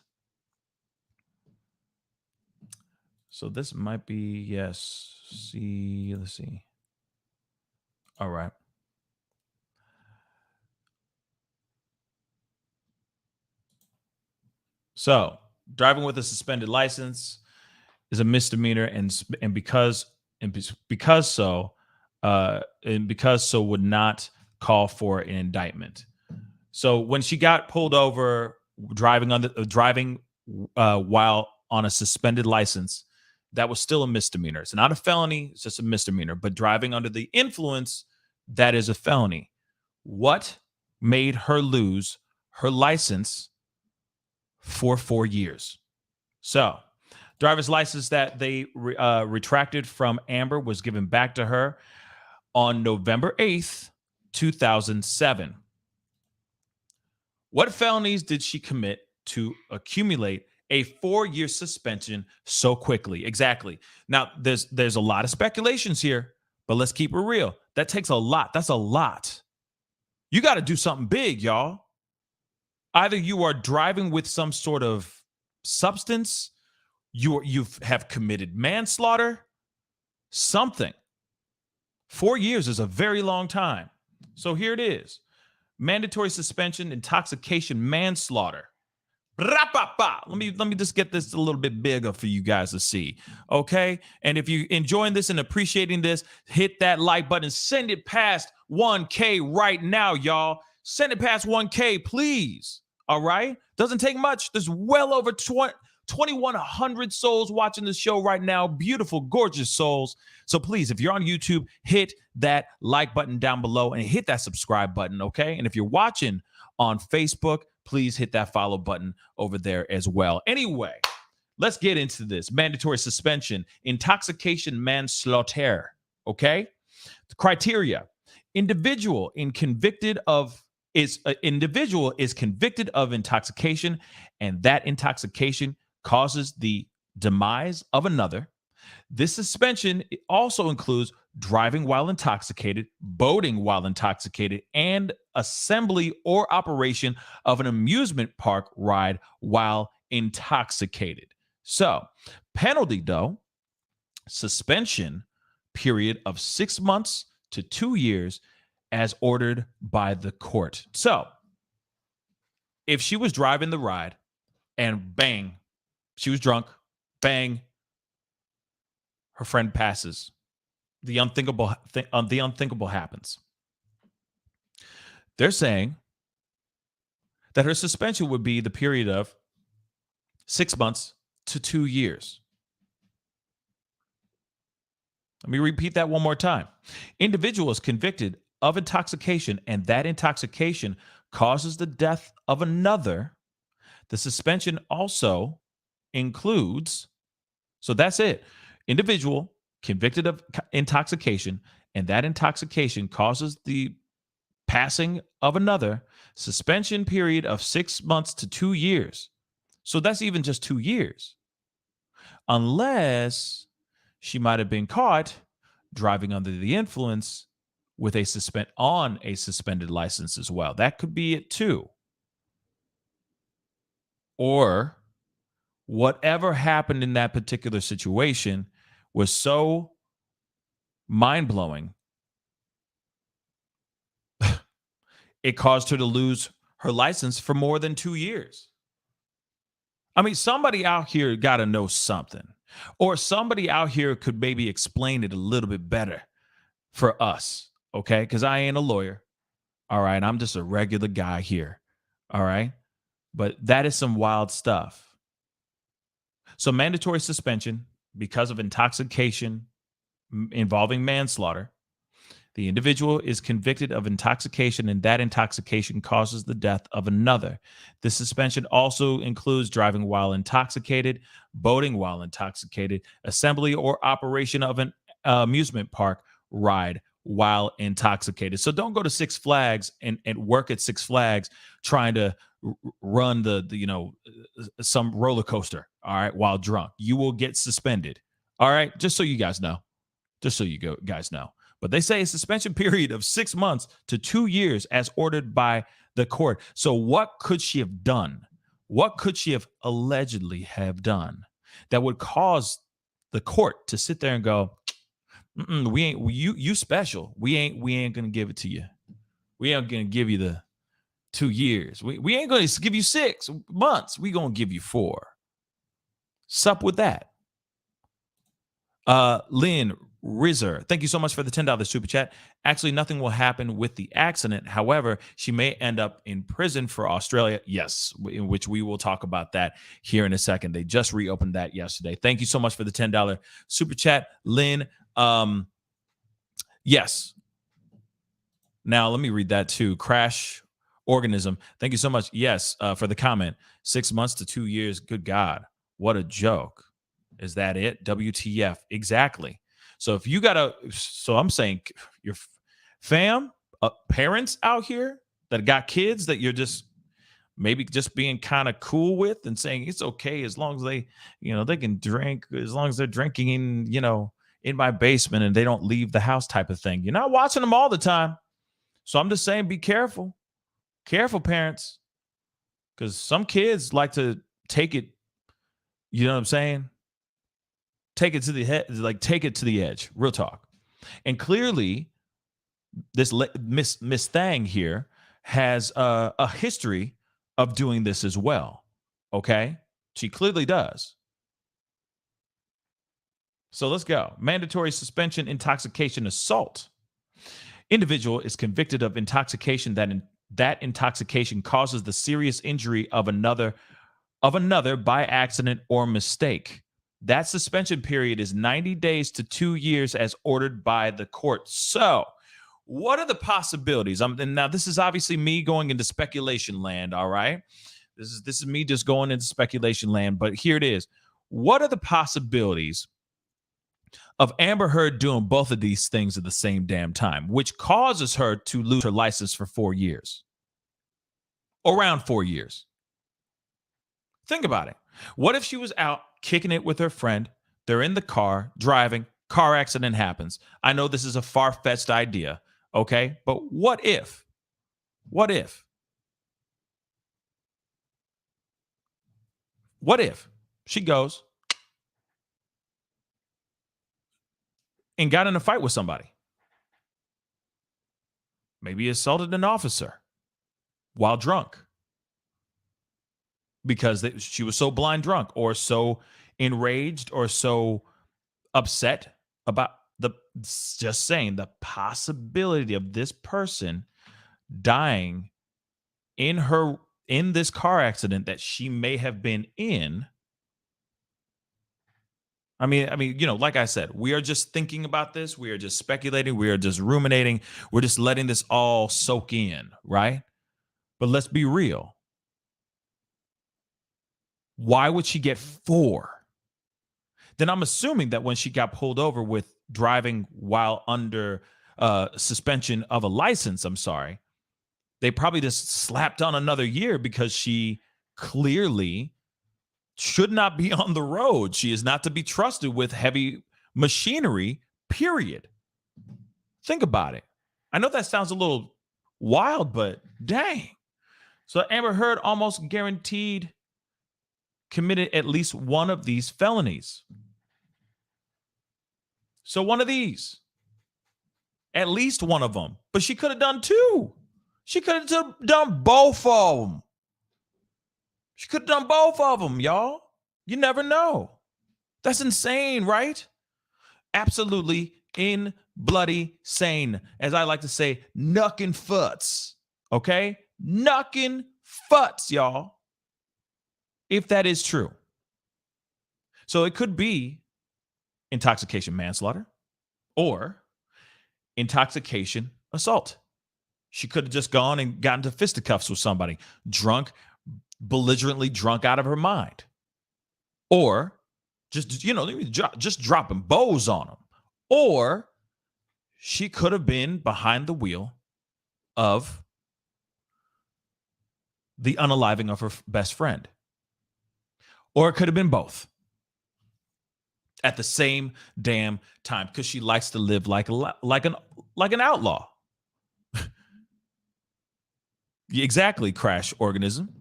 So this might be, yes. Let's see. All right. So, driving with a suspended license is a misdemeanor, and because so would not call for an indictment. So, when she got pulled over driving while on a suspended license, that was still a misdemeanor. It's not a felony, it's just a misdemeanor. But driving under the influence, that is a felony. What made her lose her license for 4 years? So, driver's license that they retracted from Amber was given back to her on November 8th, 2007. What felonies did she commit to accumulate a 4-year suspension so quickly? Exactly. Now, there's a lot of speculations here, but let's keep it real. That takes a lot. That's a lot. You got to do something big, y'all. Either you are driving with some sort of substance, you have committed manslaughter, something. 4 years is a very long time. So here it is. Mandatory suspension, intoxication, manslaughter. Let me just get this a little bit bigger for you guys to see. Okay? And if you're enjoying this and appreciating this, hit that like button. Send it past 1K right now, y'all. Send it past 1K, please. All right? Doesn't take much. There's well over 2,100 souls watching this show right now. Beautiful, gorgeous souls. So please, if you're on YouTube, hit that like button down below and hit that subscribe button, okay? And if you're watching on Facebook, please hit that follow button over there as well. Anyway, let's get into this. Mandatory suspension, intoxication, manslaughter, okay? The criteria. Individual is convicted of intoxication, and that intoxication causes the demise of another. This suspension also includes driving while intoxicated, boating while intoxicated, and assembly or operation of an amusement park ride while intoxicated. So, penalty though, suspension period of 6 months to 2 years as ordered by the court. So, if she was driving the ride and bang, she was drunk, bang, her friend passes. The unthinkable happens. They're saying that her suspension would be the period of 6 months to 2 years. Let me repeat that one more time. Individual is convicted of intoxication, and that intoxication causes the death of another. The suspension also includes, so that's it. Individual convicted of intoxication, and that intoxication causes the passing of another. Suspension period of 6 months to 2 years. So that's even just 2 years. Unless she might have been caught driving under the influence with a suspended license as well. That could be it too. Or whatever happened in that particular situation was so mind-blowing, it caused her to lose her license for more than 2 years. I mean, somebody out here got to know something. Or somebody out here could maybe explain it a little bit better for us, okay? Because I ain't a lawyer, all right? I'm just a regular guy here, all right? But that is some wild stuff. So mandatory suspension because of intoxication involving manslaughter. The individual is convicted of intoxication, and that intoxication causes the death of another. The suspension also includes driving while intoxicated, boating while intoxicated, assembly or operation of an amusement park ride while intoxicated. So don't go to Six Flags and work at Six Flags trying to run some roller coaster, all right, while drunk. You will get suspended, all right? Just so you guys know. But they say a suspension period of 6 months to 2 years as ordered by the court. So what could she have done? What could she have allegedly have done that would cause the court to sit there and go, you special. We ain't gonna give it to you. We ain't gonna give you the 2 years. We ain't gonna give you 6 months. We gonna give you 4. Sup with that. Lynn Rizzer, thank you so much for the $10 super chat. Actually, nothing will happen with the accident. However, she may end up in prison for Australia. Yes, in which we will talk about that here in a second. They just reopened that yesterday. Thank you so much for the $10 super chat, Lynn. Yes. Now, let me read that too. Crash Organism, thank you so much. Yes, for the comment. 6 months to 2 years. Good God. What a joke. Is that it? WTF. Exactly. So if you so I'm saying your fam, parents out here that got kids that you're just maybe just being kind of cool with and saying it's okay as long as they, they can drink, as long as they're drinking in my basement and they don't leave the house type of thing. You're not watching them all the time. So I'm just saying, be careful. Careful, parents. Because some kids like to take it, you know what I'm saying? Take it to the head, like take it to the edge. Real talk. And clearly, this Miss Thang here has a history of doing this as well. Okay? She clearly does. So let's go. Mandatory suspension, intoxication, assault. Individual is convicted of intoxication that intoxication causes the serious injury of another by accident or mistake. That suspension period is 90 days to 2 years as ordered by the court. So, what are the possibilities? And now this is obviously me going into speculation land, all right? This is me just going into speculation land, but here it is. What are the possibilities of Amber Heard doing both of these things at the same damn time, which causes her to lose her license for 4 years? Around 4 years. Think about it. What if she was out kicking it with her friend? They're in the car, driving, car accident happens. I know this is a far-fetched idea, okay? But what if? What if? What if she goes and got in a fight with somebody? Maybe assaulted an officer while drunk because she was so blind drunk or so enraged or so upset about the possibility of this person dying in this car accident that she may have been in. I mean, like I said, we are just thinking about this. We are just speculating. We are just ruminating. We're just letting this all soak in, right? But let's be real. Why would she get 4? Then I'm assuming that when she got pulled over with driving while under suspension of a license, they probably just slapped on another year because she clearly should not be on the road. She is not to be trusted with heavy machinery, period. Think about it. I know that sounds a little wild, but dang. So Amber Heard almost guaranteed committed at least one of these felonies. So one of these, at least one of them, but she could have done 2. She could have done both of them. She could have done both of them, y'all. You never know. That's insane, right? Absolutely in bloody sane. As I like to say, knuckin' futs. Okay? Knuckin' futs, y'all. If that is true. So it could be intoxication manslaughter or intoxication assault. She could have just gone and gotten into fisticuffs with somebody, drunk, belligerently drunk out of her mind. Or just dropping bows on them. Or she could have been behind the wheel of the unaliving of her best friend. Or it could have been both at the same damn time because she likes to live like an outlaw. Exactly, Crash Organism.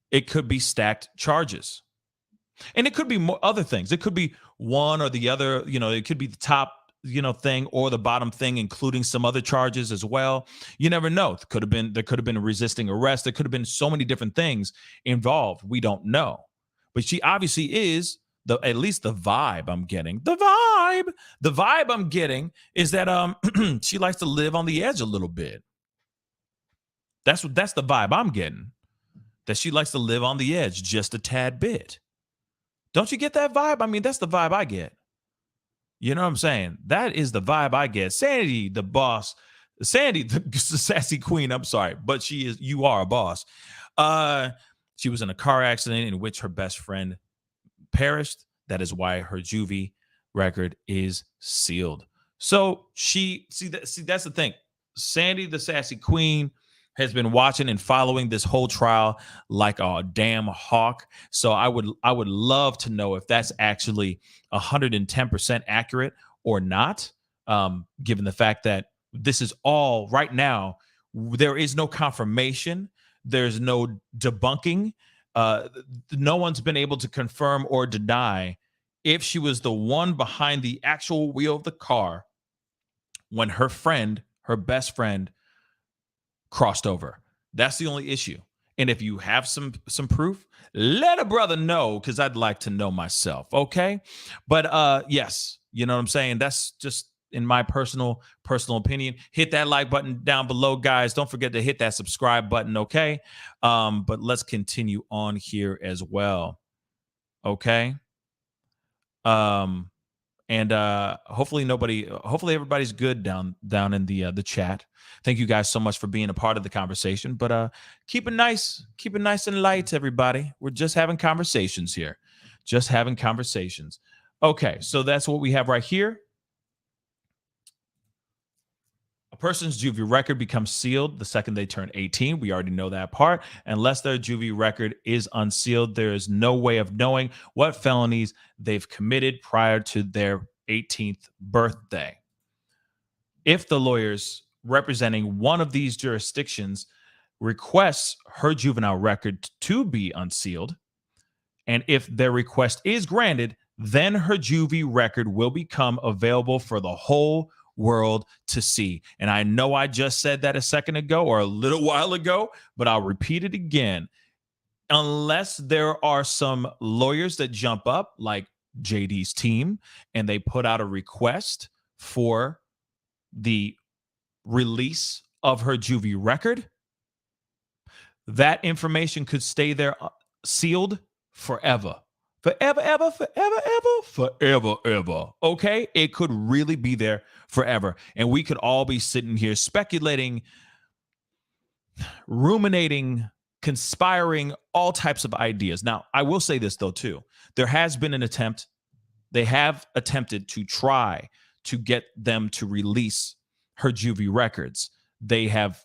It could be stacked charges. And it could be more other things. It could be one or the other, it could be the top, thing or the bottom thing, including some other charges as well. You never know. There could have been a resisting arrest. There could have been so many different things involved. We don't know. But she obviously is at least the vibe I'm getting, the vibe I'm getting is that she likes to live on the edge a little bit. That's the vibe I'm getting. That she likes to live on the edge just a tad bit. Don't you get that vibe? I mean, that's the vibe I get. You know what I'm saying? That is the vibe I get. Sandy, the boss, Sandy, the sassy queen. I'm sorry, but you are a boss. She was in a car accident in which her best friend perished. That is why her juvie record is sealed. So that's the thing. Sandy, the sassy queen, has been watching and following this whole trial like a damn hawk. So I would love to know if that's actually 110% accurate or not, given the fact that this is all right now. There is no confirmation. There's no debunking. No one's been able to confirm or deny if she was the one behind the actual wheel of the car when her best friend, crossed over. That's the only issue. And if you have some proof, let a brother know, because I'd like to know myself. Okay. But yes, you know what I'm saying? That's just in my personal opinion. Hit that like button down below, guys. Don't forget to hit that subscribe button. Okay. But let's continue on here as well. Okay. And hopefully everybody's good down in the chat. Thank you guys so much for being a part of the conversation. But keep it nice and light, everybody. We're just having conversations here. Just having conversations. Okay, so that's what we have right here. A person's juvie record becomes sealed the second they turn 18. We already know that part. Unless their juvie record is unsealed, there is no way of knowing what felonies they've committed prior to their 18th birthday. If the lawyers representing one of these jurisdictions requests her juvenile record to be unsealed, and if their request is granted, then her juvie record will become available for the whole world to see. And I know I just said that a second ago or a little while ago, but I'll repeat it again. Unless there are some lawyers that jump up like JD's team and they put out a request for the release of her juvie record, that information could stay there sealed forever. Forever, ever, forever, ever, forever, ever. Okay? It could really be there forever. And we could all be sitting here speculating, ruminating, conspiring, all types of ideas. Now, I will say this, though, too. There has been an attempt. They have attempted to try to get them to release her juvie records. They have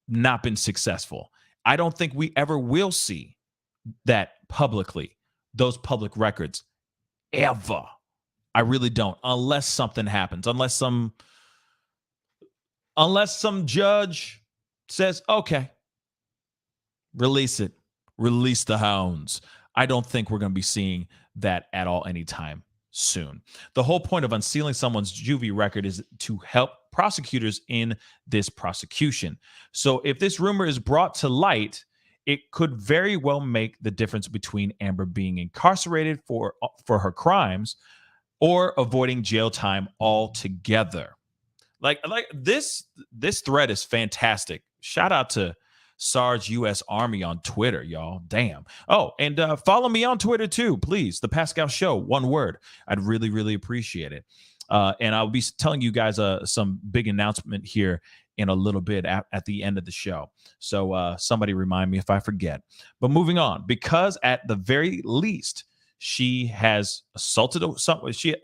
not been successful. I don't think we ever will see that publicly, those public records, ever. I really don't, unless something happens, unless some judge says, okay, release it, release the hounds. I don't think we're going to be seeing that at all anytime soon. The whole point of unsealing someone's juvie record is to help prosecutors in this prosecution. So if this rumor is brought to light, it could very well make the difference between Amber being incarcerated for her crimes or avoiding jail time altogether. Like this thread is fantastic. Shout out to Sarge U.S. Army on Twitter, y'all. Damn. Oh, and follow me on Twitter too, please. The Pascal Show, one word. I'd really, really appreciate it. And I'll be telling you guys some big announcement here in a little bit at the end of the show. So somebody remind me if I forget. But moving on, because at the very least, she has assaulted someone. She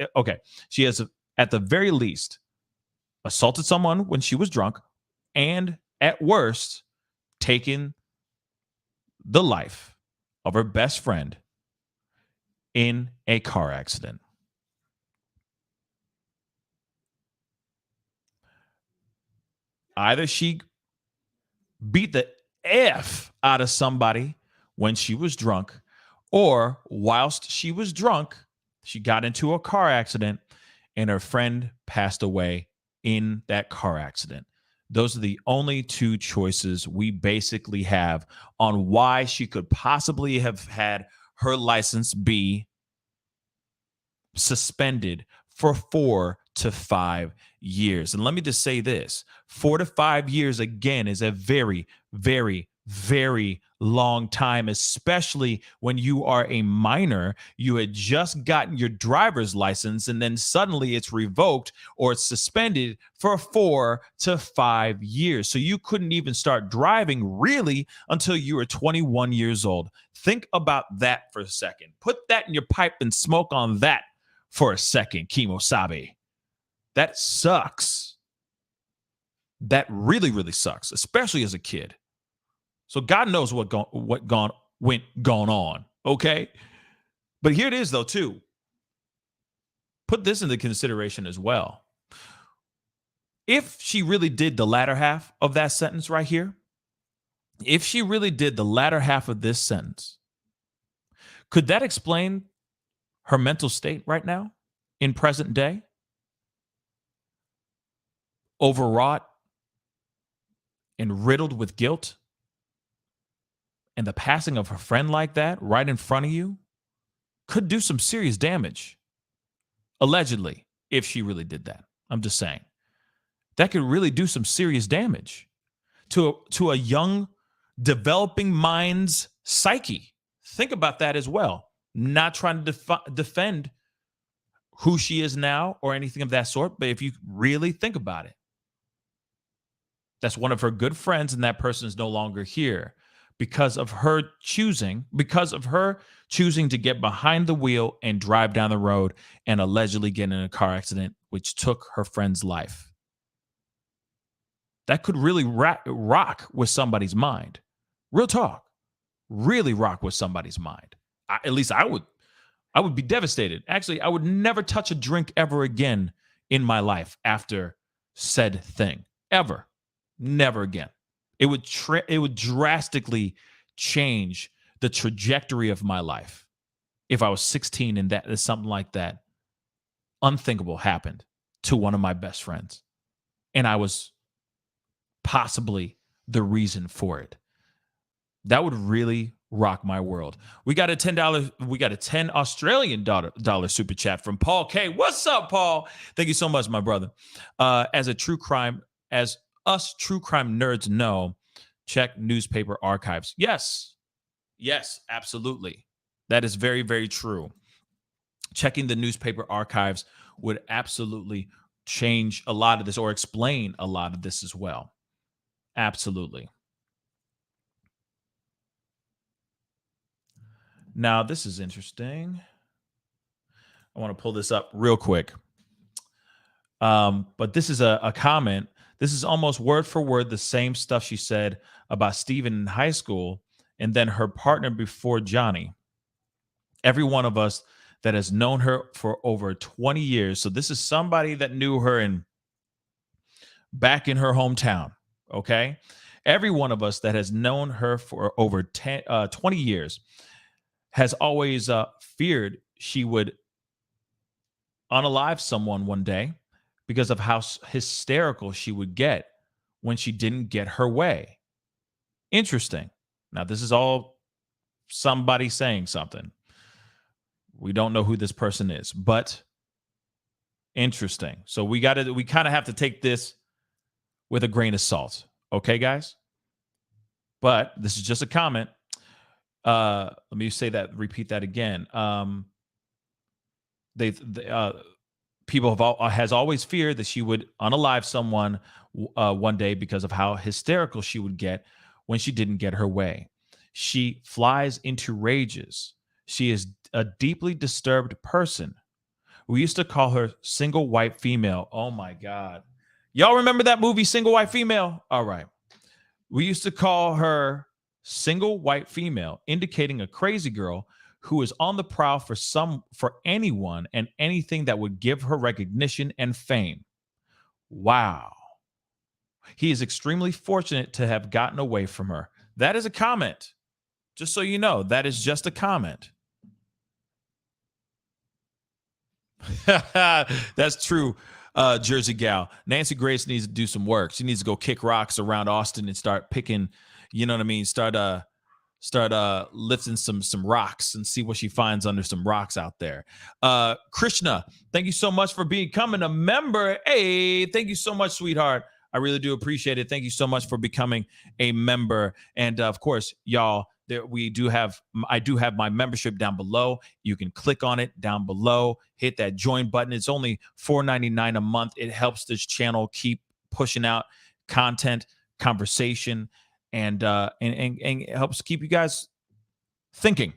has at the very least assaulted someone when she was drunk, and at worst, taken the life of her best friend in a car accident. Either she beat the F out of somebody when she was drunk, or whilst she was drunk, she got into a car accident and her friend passed away in that car accident. Those are the only two choices we basically have on why she could possibly have had her license be suspended for 4 to 5 years. And let me just say this, 4 to 5 years, again, is a very, very, very long time, especially when you are a minor. You had just gotten your driver's license and then suddenly it's revoked or it's suspended for 4 to 5 years. So you couldn't even start driving really until you were 21 years old. Think about that for a second. Put that in your pipe and smoke on that for a second, Kimosabe. That sucks. That really, really sucks, especially as a kid. So God knows went on, okay? But here it is, though, too. Put this into consideration as well. If she really did the latter half of that sentence right here, if she really did the latter half of this sentence, could that explain her mental state right now in present day? Overwrought and riddled with guilt? And the passing of a friend like that right in front of you could do some serious damage. Allegedly, if she really did that. I'm just saying. That could really do some serious damage to a young, developing mind's psyche. Think about that as well. Not trying to defend who she is now or anything of that sort, but if you really think about it, that's one of her good friends and that person is no longer here. Because of her choosing to get behind the wheel and drive down the road and allegedly get in a car accident, which took her friend's life. That could really rock with somebody's mind. Real talk. Really rock with somebody's mind. At least I would be devastated. Actually, I would never touch a drink ever again in my life after said thing. Ever. Never again. It would drastically change the trajectory of my life if I was 16 and that something like that unthinkable happened to one of my best friends, and I was possibly the reason for it. That would really rock my world. We got a $10 Australian dollar super chat from Paul K. What's up, Paul? Thank you so much, my brother. As us true crime nerds know, check newspaper archives. Yes, absolutely. That is very, very true. Checking the newspaper archives would absolutely change a lot of this or explain a lot of this as well. Absolutely. Now, this is interesting. I want to pull this up real quick. But this is a comment. This is almost word for word the same stuff she said about Steven in high school and then her partner before Johnny. Every one of us that has known her for over 20 years. So this is somebody that knew her back in her hometown, okay? Every one of us that has known her for over 20 years has always feared she would unalive someone one day because of how hysterical she would get when she didn't get her way. Interesting. Now, this is all somebody saying something. We don't know who this person is, but interesting. So we kind of have to take this with a grain of salt. Okay, guys? But this is just a comment. Let me repeat that again. People has always feared that she would unalive someone one day because of how hysterical she would get when she didn't get her way. She flies into rages. She is a deeply disturbed person. We used to call her single white female. Oh my God. Y'all remember that movie, Single White Female? All right. We used to call her single white female, indicating a crazy girl who is on the prowl for anyone and anything that would give her recognition and fame. Wow. He is extremely fortunate to have gotten away from her. That is a comment. Just so you know, that is just a comment. That's true, Jersey gal. Nancy Grace needs to do some work. She needs to go kick rocks around Austin and start picking, you know what I mean? Start lifting some rocks and see what she finds under some rocks out there. Krishna, thank you so much for becoming a member. Hey, thank you so much, sweetheart. I really do appreciate it. Thank you so much for becoming a member. And of course, y'all, I do have my membership down below. You can click on it down below, hit that join button. It's only $4.99 a month. It helps this channel keep pushing out content, conversation, and it helps keep you guys thinking.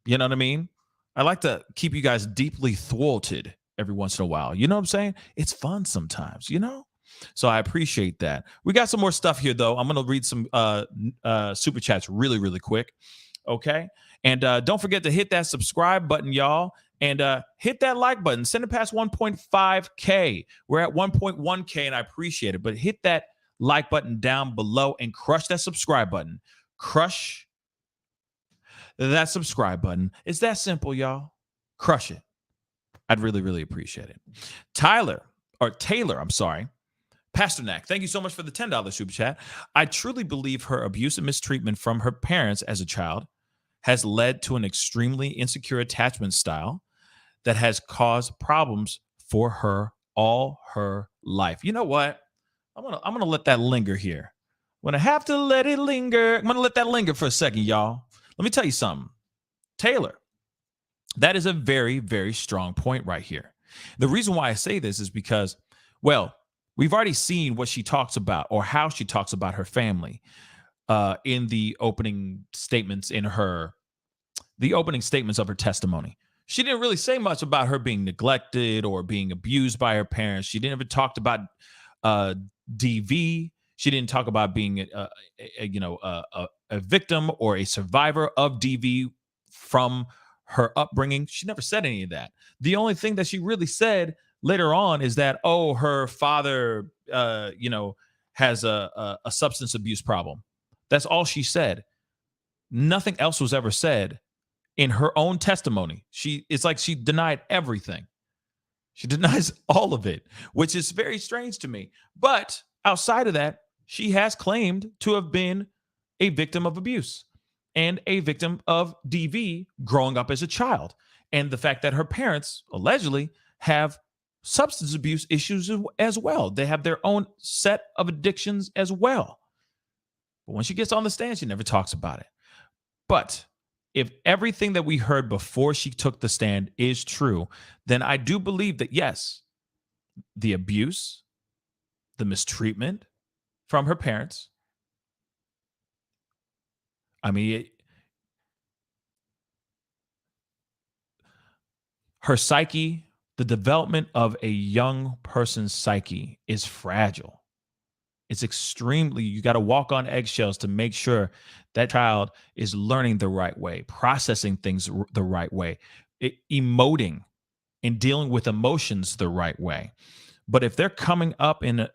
You know what I mean? I like to keep you guys deeply thwarted every once in a while. You know what I'm saying? It's fun sometimes, you know? So I appreciate that. We got some more stuff here, though. I'm going to read some super chats really, really quick. Okay. And don't forget to hit that subscribe button, y'all. And hit that like button. Send it past 1.5K. We're at 1.1K, and I appreciate it. But hit that like button down below and crush that subscribe button. Crush that subscribe button. It's that simple, y'all. Crush it. I'd really, really appreciate it. Taylor, I'm sorry. Pasternak, thank you so much for the $10 super chat. I truly believe her abuse and mistreatment from her parents as a child has led to an extremely insecure attachment style that has caused problems for her all her life. You know what? I'm gonna let that linger here. I'm gonna have to let it linger. I'm gonna let that linger for a second, y'all. Let me tell you something. Taylor, that is a very, very strong point right here. The reason why I say this is because, well, we've already seen what she talks about or how she talks about her family in the opening statements of her testimony. She didn't really say much about her being neglected or being abused by her parents. She didn't even talk about DV. She didn't talk about being a victim or a survivor of DV from her upbringing. She never said any of that. The only thing that she really said later on is that, her father, has a substance abuse problem. That's all she said. Nothing else was ever said in her own testimony. It's like she denied everything. She denies all of it, which is very strange to me. But outside of that, she has claimed to have been a victim of abuse and a victim of DV growing up as a child. And the fact that her parents allegedly have substance abuse issues as well. They have their own set of addictions as well. But when she gets on the stand, she never talks about it. But if everything that we heard before she took the stand is true, then I do believe that, yes, the abuse, the mistreatment from her parents, her psyche, the development of a young person's psyche is fragile. It's extremely, you got to walk on eggshells to make sure that child is learning the right way, processing things the right way, emoting and dealing with emotions the right way. But if they're coming up in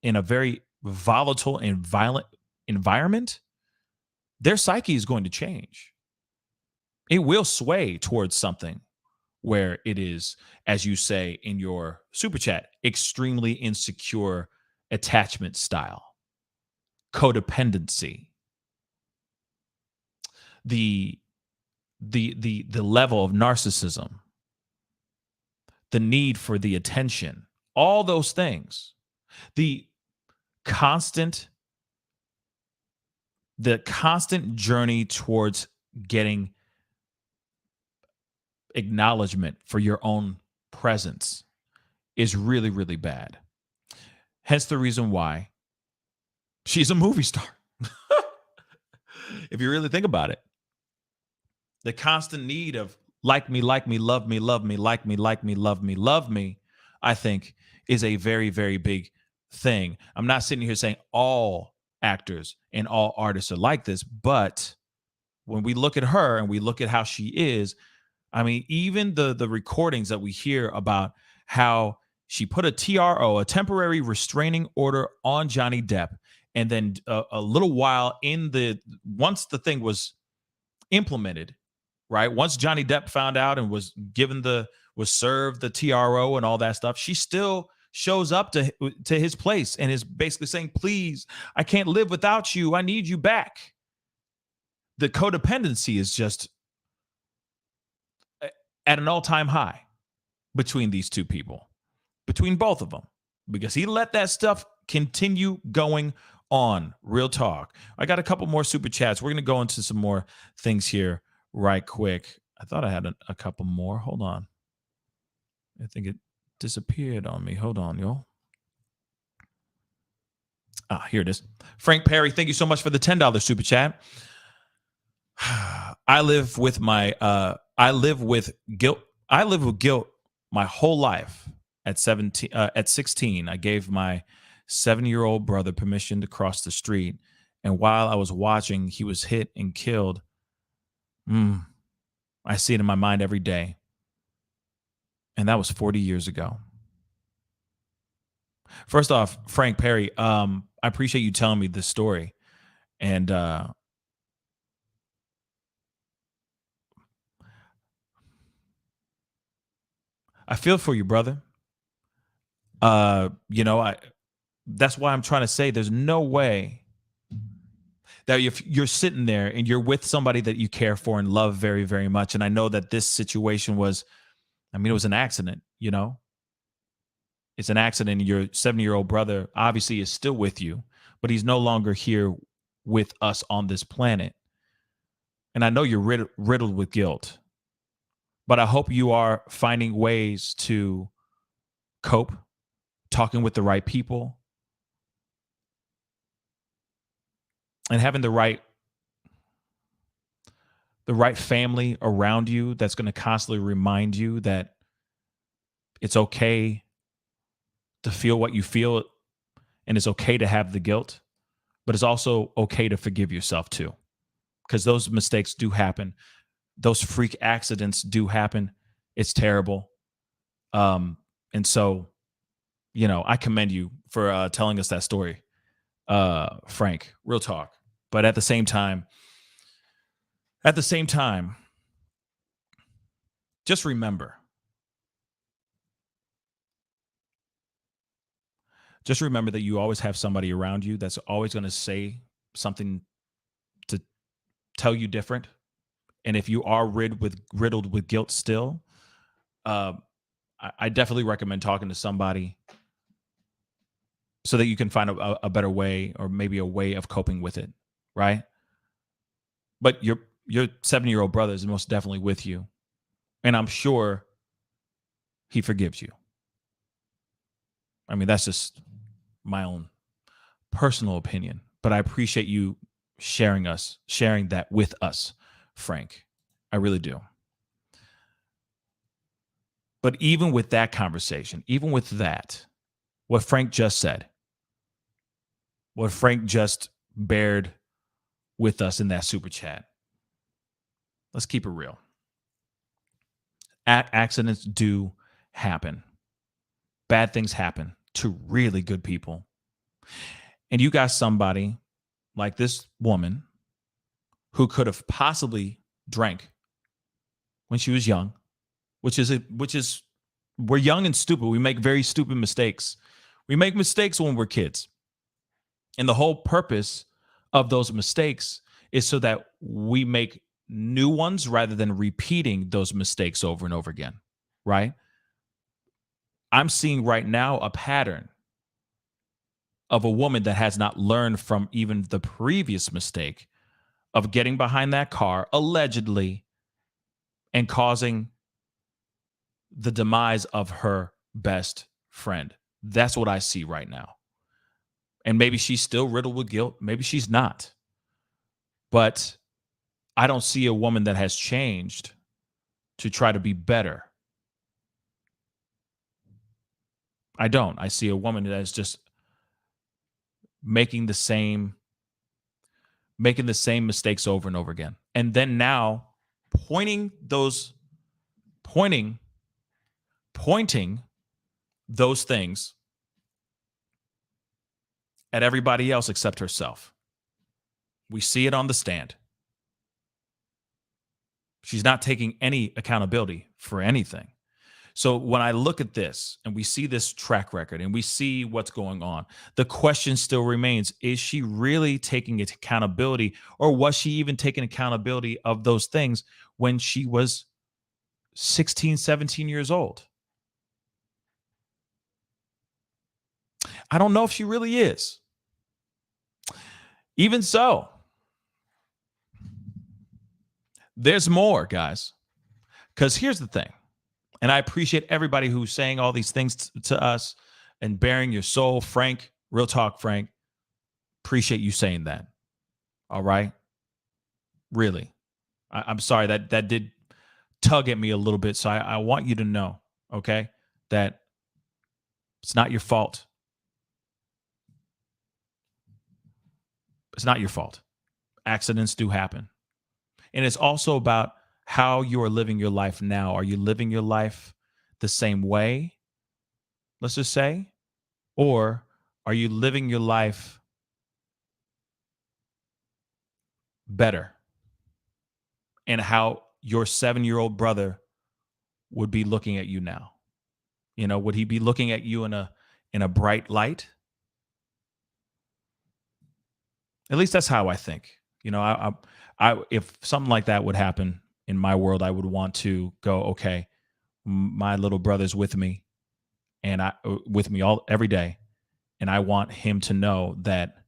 a very volatile and violent environment, their psyche is going to change. It will sway towards something where it is, as you say in your super chat, extremely insecure attachment style, codependency, the level of narcissism, the need for the attention, all those things, the constant journey towards getting acknowledgement for your own presence is really, really bad. Hence the reason why she's a movie star. If you really think about it, the constant need of like me, love me, like me, love me, love me, I think is a very, very big thing. I'm not sitting here saying all actors and all artists are like this, but when we look at her and we look at how she is, even the recordings that we hear about how she put a TRO, a temporary restraining order on Johnny Depp, and then a little while once the thing was implemented, right? Once Johnny Depp found out and was served the TRO and all that stuff, she still shows up to his place and is basically saying, please, I can't live without you. I need you back. the codependency is just at an all-time high between these two people, between both of them, because he let that stuff continue going on. Real talk. I got a couple more super chats. We're going to go into some more things here right quick. I thought I had a couple more. Hold on. I think it disappeared on me. Hold on, y'all. Here it is. Frank Perry, thank you so much for the $10 super chat. I live with guilt. I live with guilt my whole life. At 16, I gave my 7-year-old brother permission to cross the street, and while I was watching, he was hit and killed. I see it in my mind every day. And that was 40 years ago. First off, Frank Perry, I appreciate you telling me this story. And I feel for you, brother. That's why I'm trying to say there's no way that if you're sitting there and you're with somebody that you care for and love very, very much. And I know that this situation was, it was an accident, It's an accident. Your 7-year-old brother obviously is still with you, but he's no longer here with us on this planet. And I know you're riddled with guilt, but I hope you are finding ways to cope, talking with the right people, and having the right family around you that's going to constantly remind you that it's okay to feel what you feel, and it's okay to have the guilt, but it's also okay to forgive yourself too, because those mistakes do happen. Those freak accidents do happen. It's terrible. And so, I commend you for telling us that story, Frank, real talk. But at the same time, just remember that you always have somebody around you that's always going to say something to tell you different. And if you are riddled with guilt still, I definitely recommend talking to somebody so that you can find a better way, or maybe a way of coping with it, right? But your 7-year-old brother is most definitely with you, and I'm sure he forgives you. That's just my own personal opinion, but I appreciate you sharing that with us, Frank. I really do. But even with that conversation, even with that, what Frank just said, what Frank just bared with us in that super chat, let's keep it real. Accidents do happen. Bad things happen to really good people. And you got somebody like this woman who could have possibly drank when she was young, which is we're young and stupid. We make very stupid mistakes. We make mistakes when we're kids. And the whole purpose of those mistakes is so that we make new ones rather than repeating those mistakes over and over again, right? I'm seeing right now a pattern of a woman that has not learned from even the previous mistake of getting behind that car, allegedly, and causing the demise of her best friend. That's what I see right now. And maybe she's still riddled with guilt. Maybe she's not. But I don't see a woman that has changed to try to be better. I don't. I see a woman that is just making the same mistakes over and over again. And then now pointing those things at everybody else except herself. We see it on the stand. She's not taking any accountability for anything. So when I look at this and we see this track record and we see what's going on, the question still remains, is she really taking accountability, or was she even taking accountability of those things when she was 16, 17 years old? I don't know if she really is. Even so, there's more, guys. Because here's the thing. And I appreciate everybody who's saying all these things to us and bearing your soul. Frank, real talk, Frank. Appreciate you saying that. All right. Really. I'm sorry that did tug at me a little bit. So I want you to know, okay, that it's not your fault. It's not your fault. Accidents do happen. And it's also about how you are living your life now. Are you living your life the same way, let's just say? Or are you living your life better? And how your 7-year-old brother would be looking at you now? You know, would he be looking at you in a bright light? At least that's how I think. You know, I if something like that would happen in my world, I would want to go, okay, my little brother's with me, and with me every day, and I want him to know that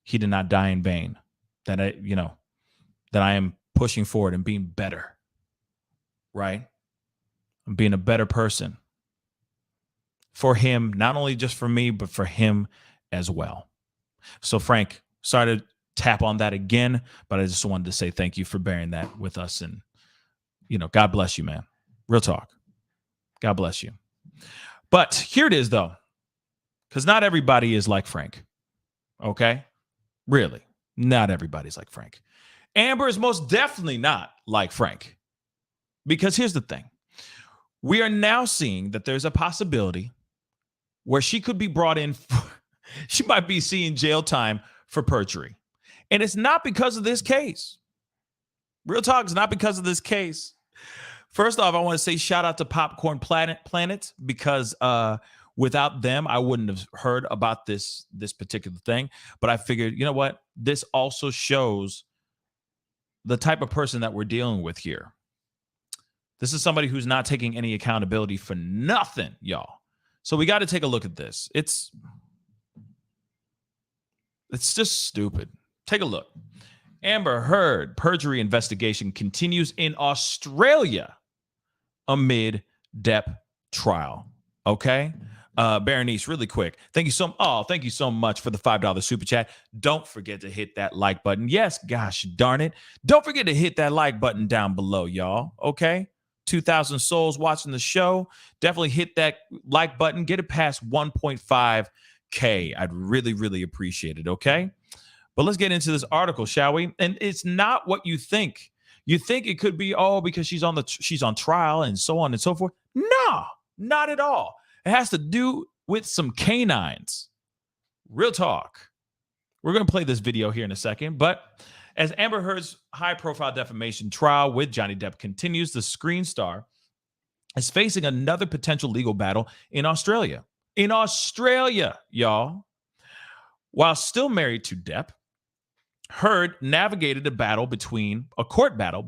he did not die in vain. That I am pushing forward and being better. Right? I'm being a better person for him, not only just for me, but for him as well. So, Frank, sorry to tap on that again, but I just wanted to say thank you for bearing that with us. And, God bless you, man. Real talk. God bless you. But here it is, though, because not everybody is like Frank. Okay? Really, not everybody's like Frank. Amber is most definitely not like Frank. Because here's the thing. We are now seeing that there's a possibility where she could be brought in. She might be seeing jail time for perjury. And it's not because of this case. Real talk, it's not because of this case. First off, I want to say shout out to Popcorn Planet because without them, I wouldn't have heard about this particular thing. But I figured, you know what? This also shows the type of person that we're dealing with here. This is somebody who's not taking any accountability for nothing, y'all. So we got to take a look at this. It's just stupid. Take a look. Amber Heard perjury investigation continues in Australia amid Depp trial. Okay? Berenice, really quick. Thank you so much for the $5 super chat. Don't forget to hit that like button. Yes, gosh darn it. Don't forget to hit that like button down below, y'all. Okay? 2,000 souls watching the show. Definitely hit that like button. Get it past 1.5K. I'd really, really appreciate it. Okay? But let's get into this article, shall we? And it's not what you think. You think it could be, because she's on trial and so on and so forth. No, not at all. It has to do with some canines. Real talk. We're going to play this video here in a second. But as Amber Heard's high-profile defamation trial with Johnny Depp continues, the screen star is facing another potential legal battle in Australia. In Australia, y'all. While still married to Depp, Heard navigated a court battle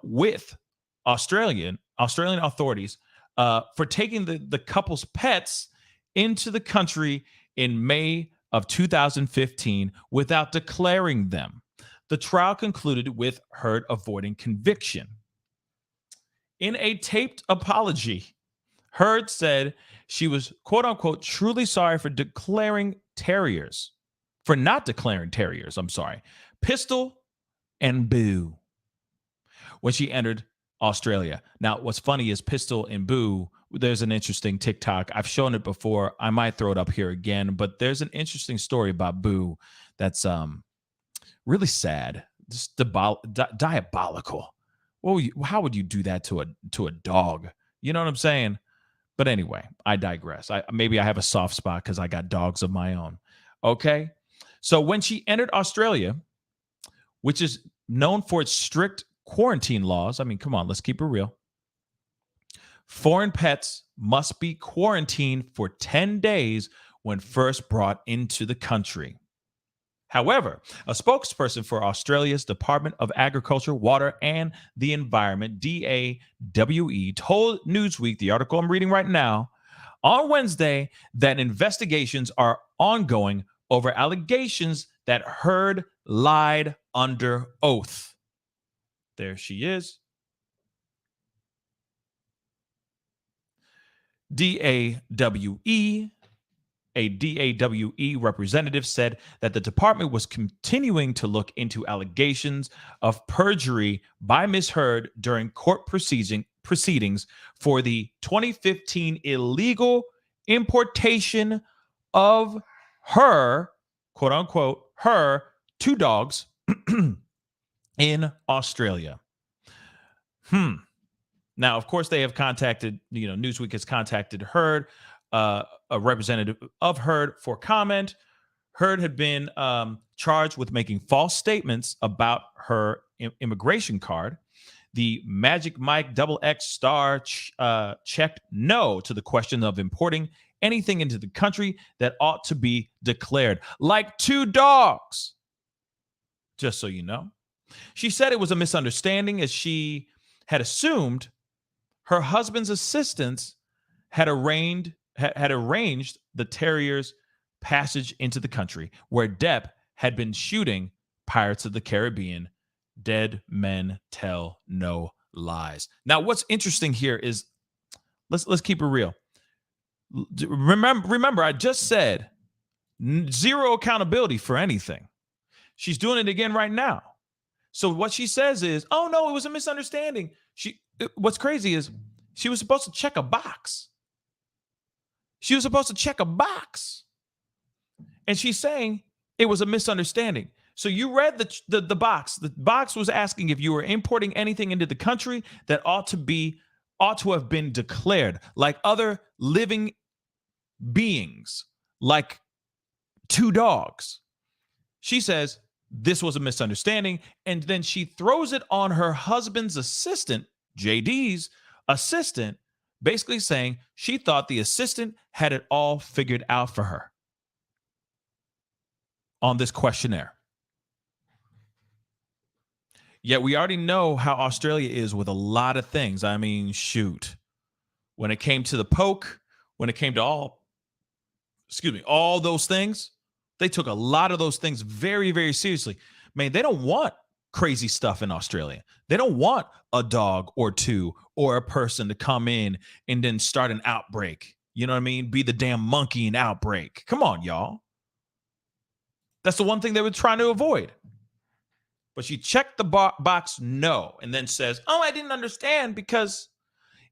with Australian authorities for taking the couple's pets into the country in May of 2015 without declaring them. The trial concluded with Heard avoiding conviction. In a taped apology, Heard said she was, quote unquote, truly sorry for not declaring terriers, Pistol and Boo, when she entered Australia. Now, what's funny is Pistol and Boo, there's an interesting TikTok. I've shown it before. I might throw it up here again, but there's an interesting story about Boo that's really sad, just diabolical. How would you do that to a dog? You know what I'm saying? But anyway, I digress. Maybe I have a soft spot because I got dogs of my own. Okay? So when she entered Australia, which is known for its strict quarantine laws. I mean, come on, let's keep it real. Foreign pets must be quarantined for 10 days when first brought into the country. However, a spokesperson for Australia's Department of Agriculture, Water and the Environment, DAWE, told Newsweek, the article I'm reading right now, on Wednesday that investigations are ongoing over allegations that Heard lied under oath. There she is. DAWE. A DAWE representative said that the department was continuing to look into allegations of perjury by Ms. Heard during court proceedings for the 2015 illegal importation of her, quote unquote, her 2 dogs in Australia. Now, of course, they have contacted, Newsweek has contacted Heard, a representative of Heard, for comment. Heard had been charged with making false statements about her immigration card. The Magic Mike XX star checked no to the question of importing anything into the country that ought to be declared, like 2 dogs. Just so you know. She said it was a misunderstanding, as she had assumed her husband's assistants had arranged the terrier's passage into the country, where Depp had been shooting Pirates of the Caribbean. Dead men tell no lies. Now, what's interesting here is, let's keep it real. Remember, I just said zero accountability for anything. She's doing it again right now. So what she says is, oh no, it was a misunderstanding. What's crazy is she was supposed to check a box. She was supposed to check a box. And she's saying it was a misunderstanding. So you read the box. The box was asking if you were importing anything into the country that ought to have been declared, like other living beings, like 2 dogs. She says this was a misunderstanding, and then she throws it on her husband's assistant, JD's assistant, basically saying she thought the assistant had it all figured out for her on this questionnaire. Yet we already know how Australia is with a lot of things. I mean, shoot. When it came to the poke, when it came to all those things, they took a lot of those things very, very seriously. Man, they don't want crazy stuff in Australia. They don't want a dog or 2 or a person to come in and then start an outbreak. You know what I mean? Be the damn monkey in outbreak. Come on, y'all. That's the one thing they were trying to avoid. But she checked the box no, and then says, oh, I didn't understand because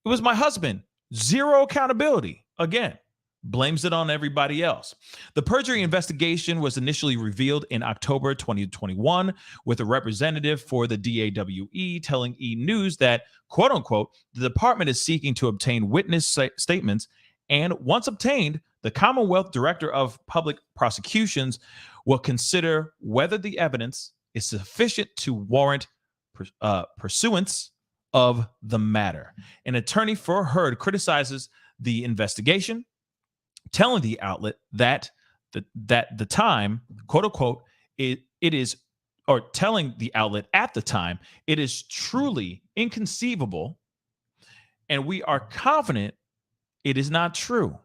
it was my husband. Zero accountability. Again, blames it on everybody else. The perjury investigation was initially revealed in October 2021, with a representative for the DAWE telling E! News that, quote unquote, the department is seeking to obtain witness statements, and once obtained, the Commonwealth Director of Public Prosecutions will consider whether the evidence is sufficient to warrant pursuance of the matter. An attorney for Heard criticizes the investigation, telling the outlet that the time, quote unquote, it is, or telling the outlet at the time, it is truly inconceivable, and we are confident it is not true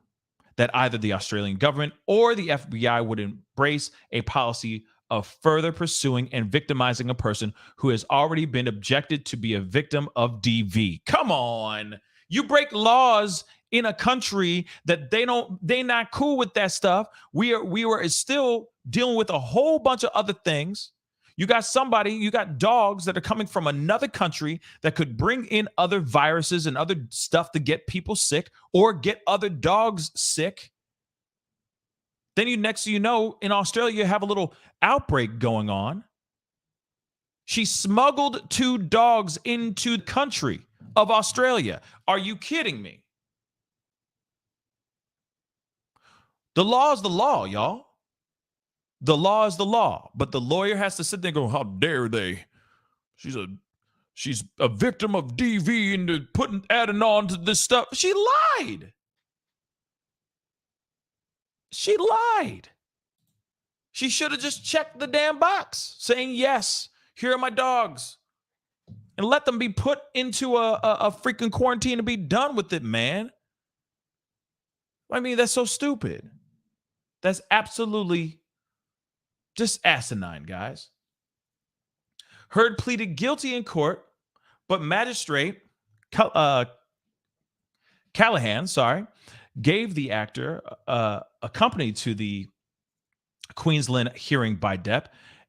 that either the Australian government or the FBI would embrace a policy of further pursuing and victimizing a person who has already been objected to be a victim of DV. Come on. You break laws in a country that they're not cool with that stuff. We were still dealing with a whole bunch of other things. You got dogs that are coming from another country that could bring in other viruses and other stuff to get people sick or get other dogs sick. Then next thing you know, in Australia, you have a little outbreak going on. She smuggled 2 dogs into the country of Australia. Are you kidding me? The law is the law, y'all. The law is the law. But the lawyer has to sit there and go, how dare they? she's a victim of DV and adding on to this stuff. She lied. She lied. She should have just checked the damn box saying, yes, here are my dogs. And let them be put into a freaking quarantine and be done with it, man. I mean, that's so stupid. That's absolutely just asinine, guys. Heard pleaded guilty in court, but magistrate Callahan, gave the actor, accompanied to the Queensland hearing by Depp,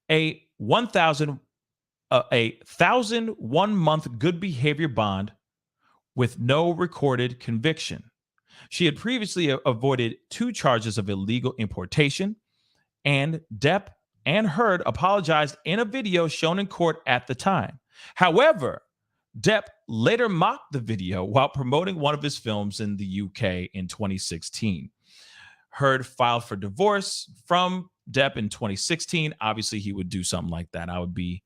a 1,001-month good behavior bond with no recorded conviction. She had previously avoided 2 charges of illegal importation, and Depp and Heard apologized in a video shown in court at the time. However, Depp later mocked the video while promoting one of his films in the UK in 2016. Heard filed for divorce from Depp in 2016. Obviously, he would do something like that. I would be,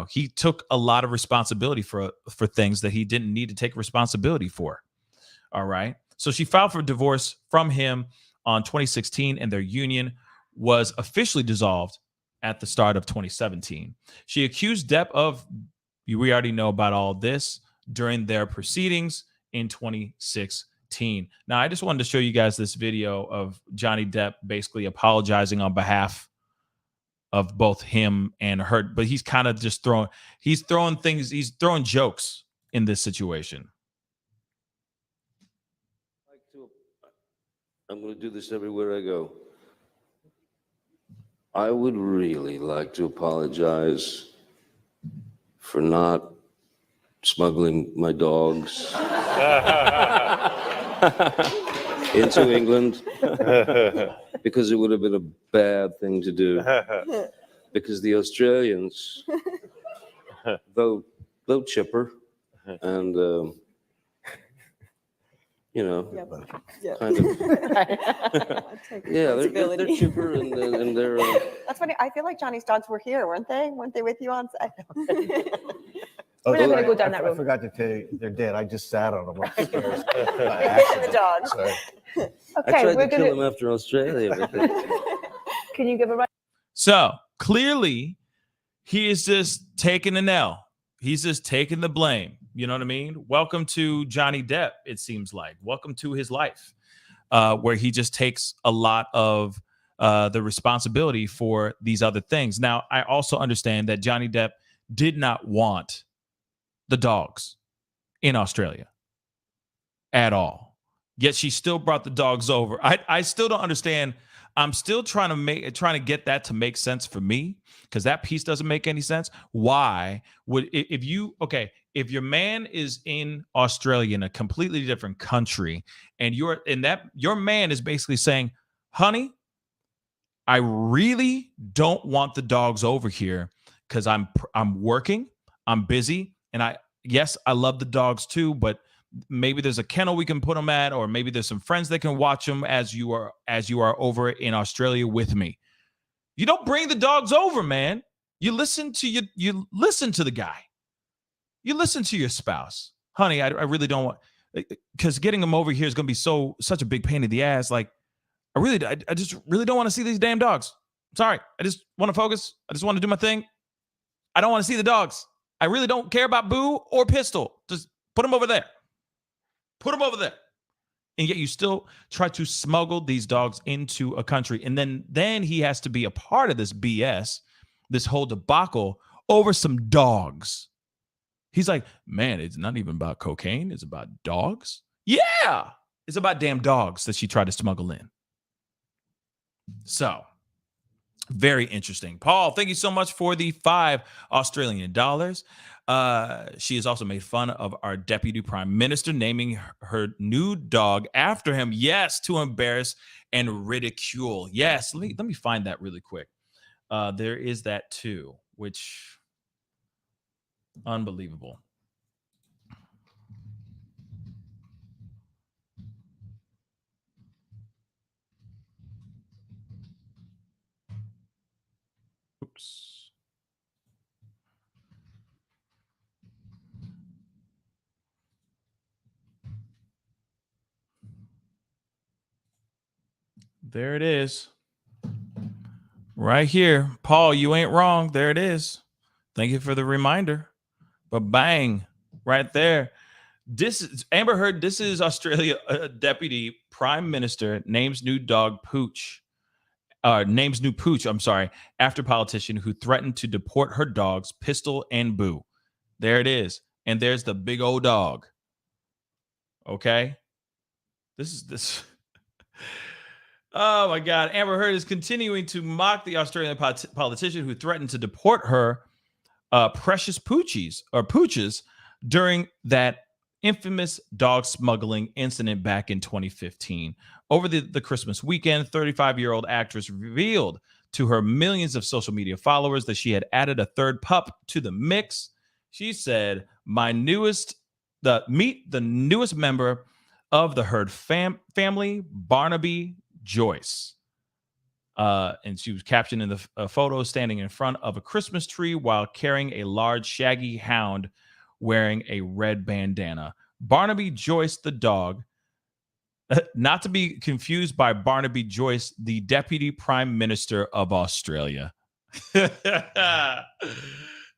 he took a lot of responsibility for things that he didn't need to take responsibility for. All right. So she filed for divorce from him on 2016, and their union was officially dissolved at the start of 2017. She accused Depp of, we already know about all this, during their proceedings in 2016. Now, I just wanted to show you guys this video of Johnny Depp basically apologizing on behalf of both him and her, but he's kind of just throwing jokes in this situation. I'm going to do this everywhere I go. I would really like to apologize for not smuggling my dogs into England, because it would have been a bad thing to do. Because the Australians, though chipper and kind of. Yeah, they're chipper and they're. That's funny. I feel like Johnny's dogs were here, weren't they? Weren't they with you on set? We're not going to go down that I road. forgot to tell you, they're dead. I just sat on them upstairs. The dogs. Sorry. I tried to kill them after Australia. Can you give a right? So clearly, he is just taking an L. He's just taking the blame. You know what I mean? Welcome to Johnny Depp, it seems like. Welcome to his life, where he just takes a lot of the responsibility for these other things. Now, I also understand that Johnny Depp did not want the dogs in Australia at all. Yet she still brought the dogs over. I still don't understand. I'm still trying to get that to make sense for me, because that piece doesn't make any sense. Why would, if your man is in Australia, in a completely different country, and your man is basically saying, honey, I really don't want the dogs over here because I'm working, I'm busy, and I love the dogs too, but maybe there's a kennel we can put them at, or maybe there's some friends that can watch them as you are over in Australia with me. You don't bring the dogs over, man. You listen to the guy. You listen to your spouse. Honey, I really don't want, because getting them over here is going to be such a big pain in the ass. Like, I just really don't want to see these damn dogs. Sorry. I just want to focus. I just want to do my thing. I don't want to see the dogs. I really don't care about Boo or Pistol. Just put them over there. Put them over there. And yet you still try to smuggle these dogs into a country. And then he has to be a part of this BS, this whole debacle over some dogs. He's like, man, it's not even about cocaine. It's about dogs. Yeah. It's about damn dogs that she tried to smuggle in. So, very interesting. Paul, thank you so much for the $5 Australian dollars. She has also made fun of our deputy prime minister, naming her new dog after him. Yes, to embarrass and ridicule. Yes, let me find that really quick. There is that too, which unbelievable. Oops. There it is. Right here. Paul, you ain't wrong. There it is. Thank you for the reminder. But bang, right there. This is Amber Heard. This is Australia Deputy Prime Minister names new dog Pooch. Names new Pooch, I'm sorry, after politician who threatened to deport her dogs, Pistol and Boo. There it is. And there's the big old dog. Okay. This. Oh my God. Amber Heard is continuing to mock the Australian politician who threatened to deport her precious pooches during that infamous dog smuggling incident back in 2015. Over the Christmas weekend, 35-year-old actress revealed to her millions of social media followers that she had added a third pup to the mix. She said, meet the newest member of the Heard family, Barnaby Joyce. And she was captioned in the photo standing in front of a Christmas tree while carrying a large shaggy hound wearing a red bandana. Barnaby Joyce, the dog, not to be confused by Barnaby Joyce, the Deputy Prime Minister of Australia.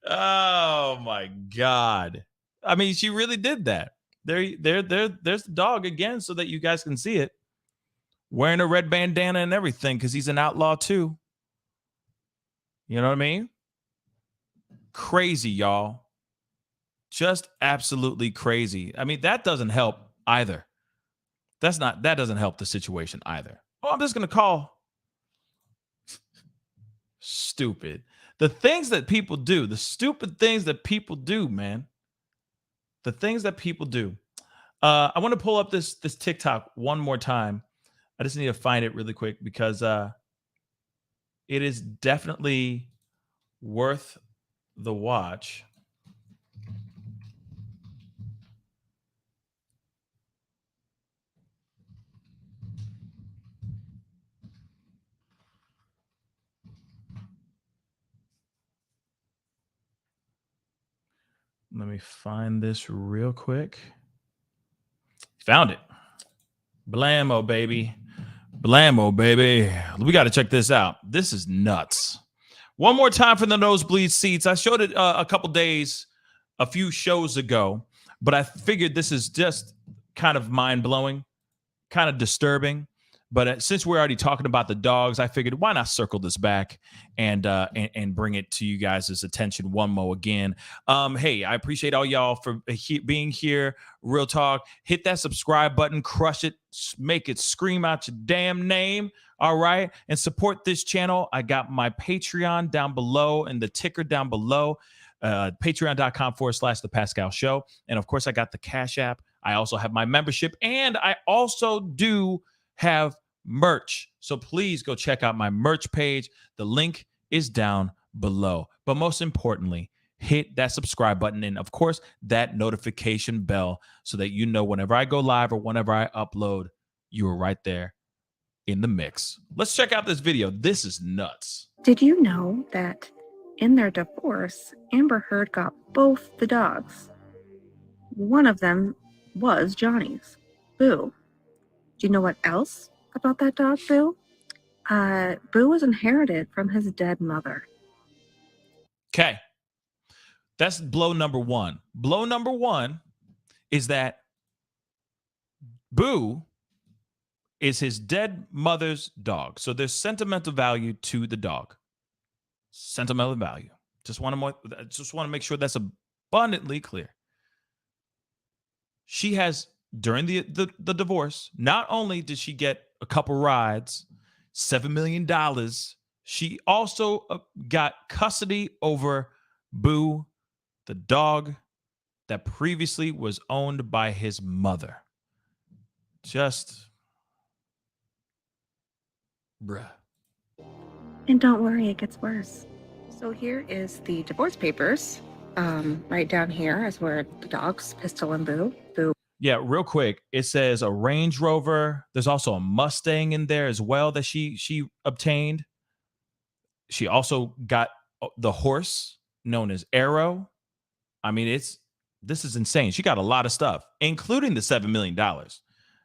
Oh my God. I mean, she really did that. There's the dog again so that you guys can see it. Wearing a red bandana and everything because he's an outlaw too. You know what I mean? Crazy, y'all. Just absolutely crazy. I mean, that doesn't help either. That doesn't help the situation either. Oh, I'm just going to call. Stupid. The things that people do, the stupid things that people do, man. The things that people do. I want to pull up this TikTok one more time. I just need to find it really quick because it is definitely worth the watch. Let me find this real quick. Found it. Blammo, baby. Blammo, baby. We got to check this out. This is nuts. One more time for the nosebleed seats. I showed it a few shows ago, but I figured this is just kind of mind-blowing, kind of disturbing. But since we're already talking about the dogs, I figured why not circle this back and bring it to you guys' attention one more again. Hey, I appreciate all y'all for being here. Real talk. Hit that subscribe button. Crush it. Make it scream out your damn name. All right. And support this channel. I got my Patreon down below and the ticker down below. Patreon.com/The Pascal Show. And of course, I got the Cash App. I also have my membership. And I also do have merch. So please go check out my merch page. The link is down below. But most importantly, hit that subscribe button and of course that notification bell so that you know whenever I go live or whenever I upload, you are right there in the mix. Let's check out this video. This is nuts. Did you know that in their divorce, Amber Heard got both the dogs? One of them was Johnny's, Boo. Do you know what else about that dog, Boo? Boo was inherited from his dead mother. Okay. That's blow number one. Blow number one is that Boo is his dead mother's dog. So there's sentimental value to the dog. Sentimental value. Just want to make sure that's abundantly clear. She has, during the divorce, not only did she get a couple rides, $7 million, she also got custody over Boo, the dog that previously was owned by his mother. Just, bruh. And don't worry, it gets worse. So here is the divorce papers. Right down here is where the dogs, Pistol and Boo. Yeah, real quick. It says a Range Rover. There's also a Mustang in there as well that she obtained. She also got the horse known as Arrow. I mean, this is insane. She got a lot of stuff, including the $7 million,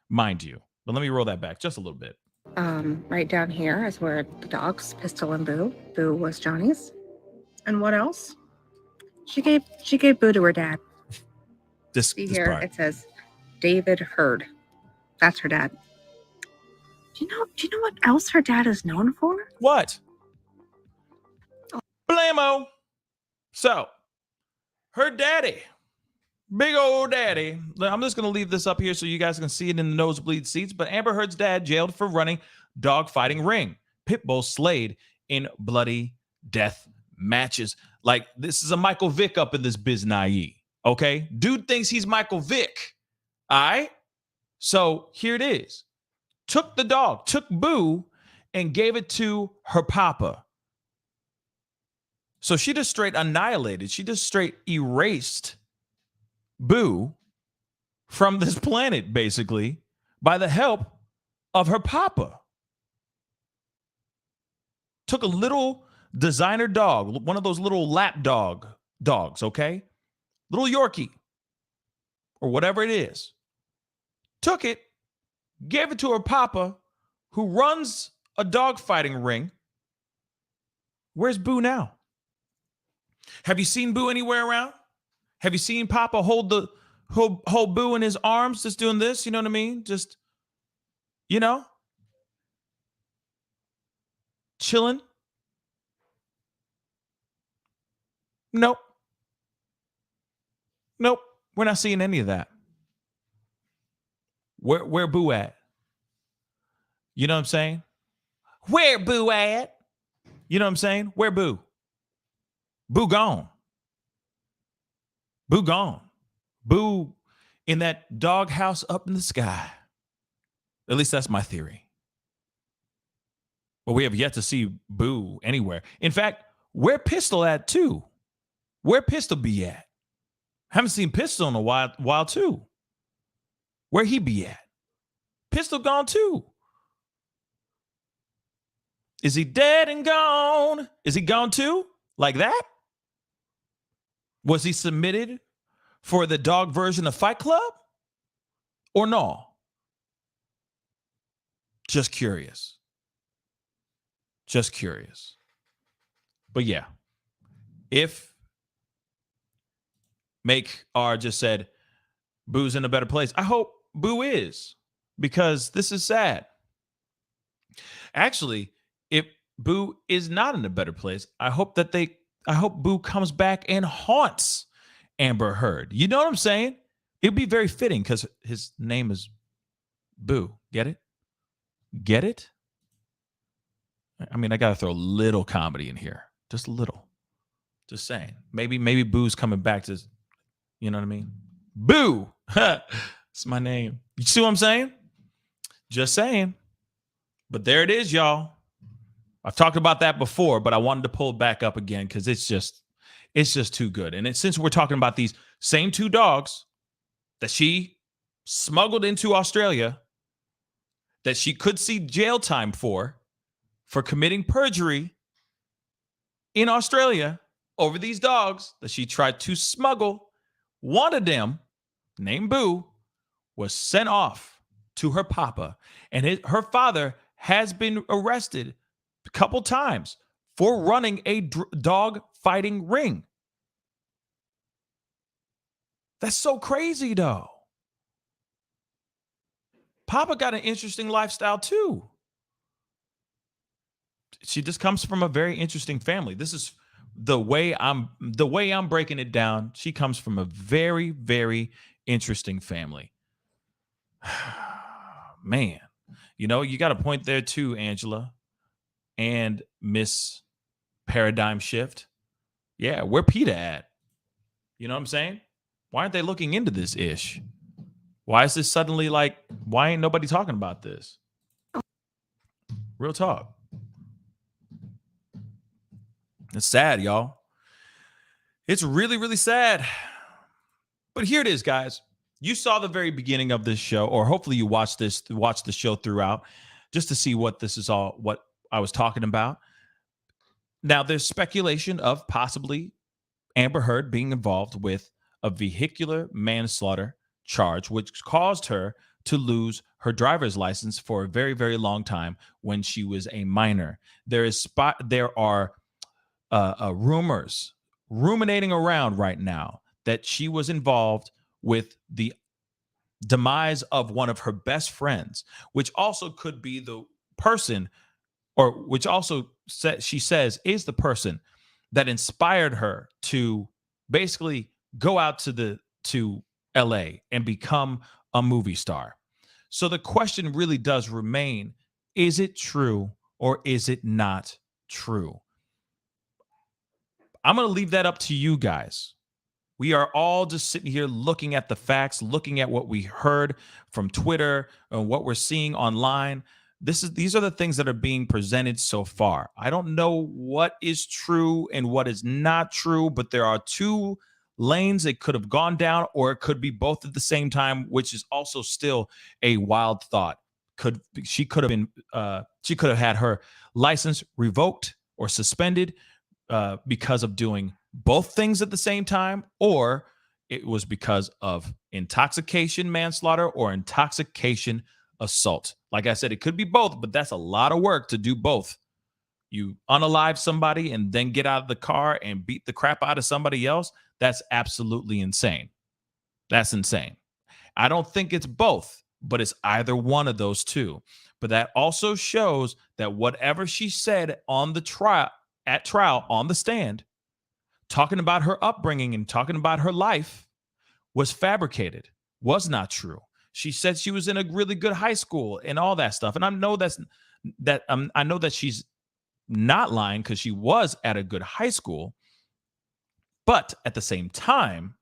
mind you. But let me roll that back just a little bit. Right down here is where the dogs, Pistol and Boo. Boo was Johnny's. And what else? She gave Boo to her dad. This Here part. it says David Hurd. That's her dad. Do you know what else her dad is known for? What? Blammo. So, her daddy, big old daddy. I'm just going to leave this up here so you guys can see it in the nosebleed seats. But Amber Heard's dad jailed for running dog fighting ring. Pitbull slayed in bloody death matches. Like, this is a Michael Vick up in this biznaye. Okay? Dude thinks he's Michael Vick. All right? So here it is. Took the dog, took Boo, and gave it to her papa. So she just straight annihilated. She just straight erased Boo from this planet, basically, by the help of her papa. Took a little designer dog, one of those little lap dogs, okay? Little Yorkie, or whatever it is. Took it, gave it to her papa, who runs a dog fighting ring. Where's Boo now? Have you seen Boo anywhere around? Have you seen Papa hold Boo in his arms, just doing this? You know what I mean? Just, chilling? Nope. We're not seeing any of that. Where Boo at? You know what I'm saying? Where Boo at? You know what I'm saying? Where Boo? Boo gone. Boo gone. Boo in that doghouse up in the sky. At least that's my theory. But we have yet to see Boo anywhere. In fact, where Pistol at too? Where Pistol be at? Haven't seen Pistol in a while too. Where he be at? Pistol gone too. Is he dead and gone? Is he gone too? Like that? Was he submitted for the dog version of Fight Club? Or no? Just curious. Just curious. But yeah, if Make R just said Boo's in a better place, I hope Boo is, because this is sad. Actually, if Boo is not in a better place, I hope Boo comes back and haunts Amber Heard. You know what I'm saying? It'd be very fitting because his name is Boo. Get it? Get it? I mean, I got to throw a little comedy in here. Just a little. Just saying. Maybe Boo's coming back to, you know what I mean? Boo! It's my name. You see what I'm saying? Just saying. But there it is, y'all. I've talked about that before, but I wanted to pull it back up again because it's just too good. And since we're talking about these same two dogs that she smuggled into Australia, that she could see jail time for committing perjury in Australia over these dogs that she tried to smuggle, one of them, named Boo, was sent off to her papa. And her father has been arrested a couple times for running a dog fighting ring. That's so crazy, though. Papa got an interesting lifestyle, too. She just comes from a very interesting family. This is the way I'm breaking it down. She comes from a very, very interesting family. Man, you got a point there too, Angela and Miss Paradigm Shift. Yeah, where PETA at? You know what I'm saying? Why aren't they looking into this ish? Why is this suddenly like, why ain't nobody talking about this? Real talk. It's sad, y'all. It's really, really sad. But here it is, guys. You saw the very beginning of this show, or hopefully you watched the show throughout, just to see what I was talking about. Now, there's speculation of possibly Amber Heard being involved with a vehicular manslaughter charge, which caused her to lose her driver's license for a very, very long time when she was a minor. There are rumors ruminating around right now that she was involved with the demise of one of her best friends, which also could be the person, or which also she says is the person that inspired her to basically go out to LA and become a movie star. So the question really does remain, is it true or is it not true? I'm going to leave that up to you guys. We are all just sitting here looking at the facts, looking at what we heard from Twitter and what we're seeing online. These are the things that are being presented so far. I don't know what is true and what is not true, but there are two lanes it could have gone down, or it could be both at the same time, which is also still a wild thought. She could have had her license revoked or suspended because of doing both things at the same time, or it was because of intoxication manslaughter or intoxication assault. Like I said, it could be both, but that's a lot of work to do both. You unalive somebody and then get out of the car and beat the crap out of somebody else. That's absolutely insane. That's insane. I don't think it's both, but it's either one of those two. But that also shows that whatever she said on the trial on the stand, talking about her upbringing and talking about her life, was fabricated, was not true. She said she was in a really good high school and all that stuff. And I know I know that she's not lying, because she was at a good high school. But at the same time,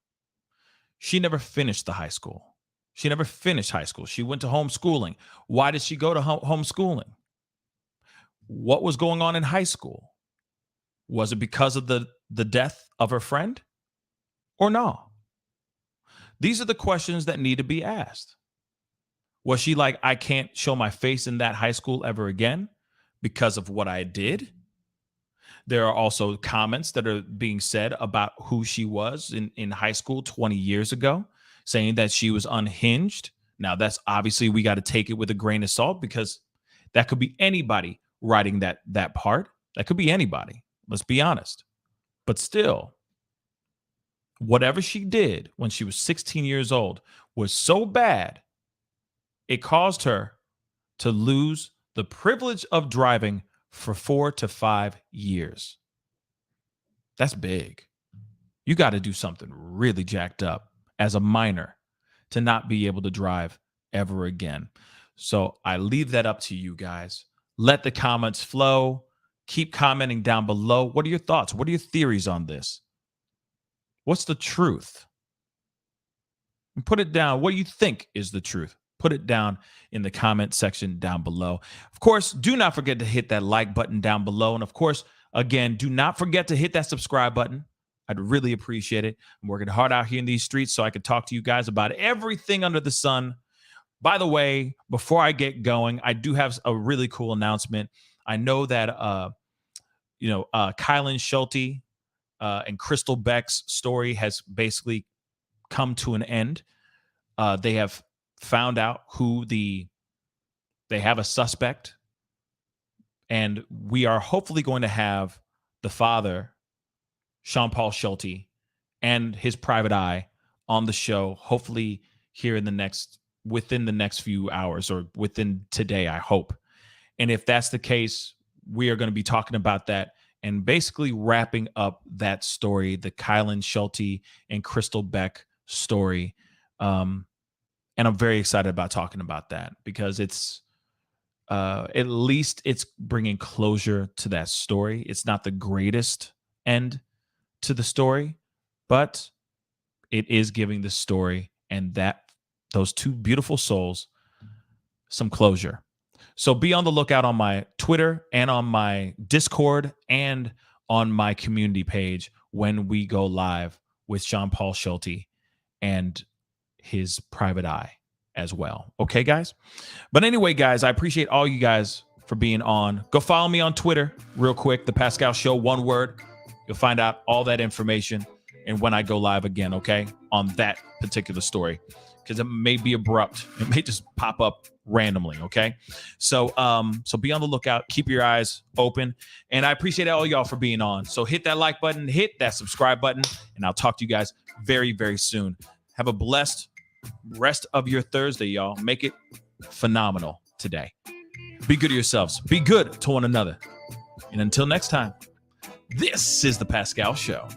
she never finished the high school. She never finished high school. She went to homeschooling. Why did she go to homeschooling? What was going on in high school? Was it because of the death of her friend, or no? These are the questions that need to be asked. Was she like, I can't show my face in that high school ever again because of what I did? There are also comments that are being said about who she was in high school 20 years ago, saying that she was unhinged. Now, that's obviously, we got to take it with a grain of salt, because that could be anybody writing that part. That could be anybody. Let's be honest. But still, whatever she did when she was 16 years old was so bad, it caused her to lose the privilege of driving for 4 to 5 years. That's big. You got to do something really jacked up as a minor to not be able to drive ever again. So I leave that up to you guys. Let the comments flow. Keep commenting down below. What are your thoughts? What are your theories on this? What's the truth? And put it down. What do you think is the truth? Put it down in the comment section down below. Of course, do not forget to hit that like button down below. And of course, again, do not forget to hit that subscribe button. I'd really appreciate it. I'm working hard out here in these streets so I could talk to you guys about everything under the sun. By the way, before I get going, I do have a really cool announcement. I know that, Kylan Schulte and Crystal Beck's story has basically come to an end. They have found out they have a suspect, and we are hopefully going to have the father, Sean Paul Schulte, and his private eye on the show, hopefully here within the next few hours, or within today, I hope. And if that's the case, we are going to be talking about that and basically wrapping up that story, the Kylan Schulte and Crystal Beck story. And I'm very excited about talking about that, because it's at least it's bringing closure to that story. It's not the greatest end to the story, but it is giving the story and those two beautiful souls some closure. So be on the lookout on my Twitter and on my Discord and on my community page when we go live with Sean Paul Schulte and his private eye as well. Okay, guys? But anyway, guys, I appreciate all you guys for being on. Go follow me on Twitter real quick, The Pascal Show, one word. You'll find out all that information and when I go live again, okay, on that particular story. because it may be abrupt. It may just pop up randomly. Okay. So be on the lookout. Keep your eyes open. And I appreciate all y'all for being on. So hit that like button, hit that subscribe button, and I'll talk to you guys very, very soon. Have a blessed rest of your Thursday, y'all. Make it phenomenal today. Be good to yourselves. Be good to one another. And until next time, this is the Pascal Show.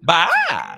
Bye.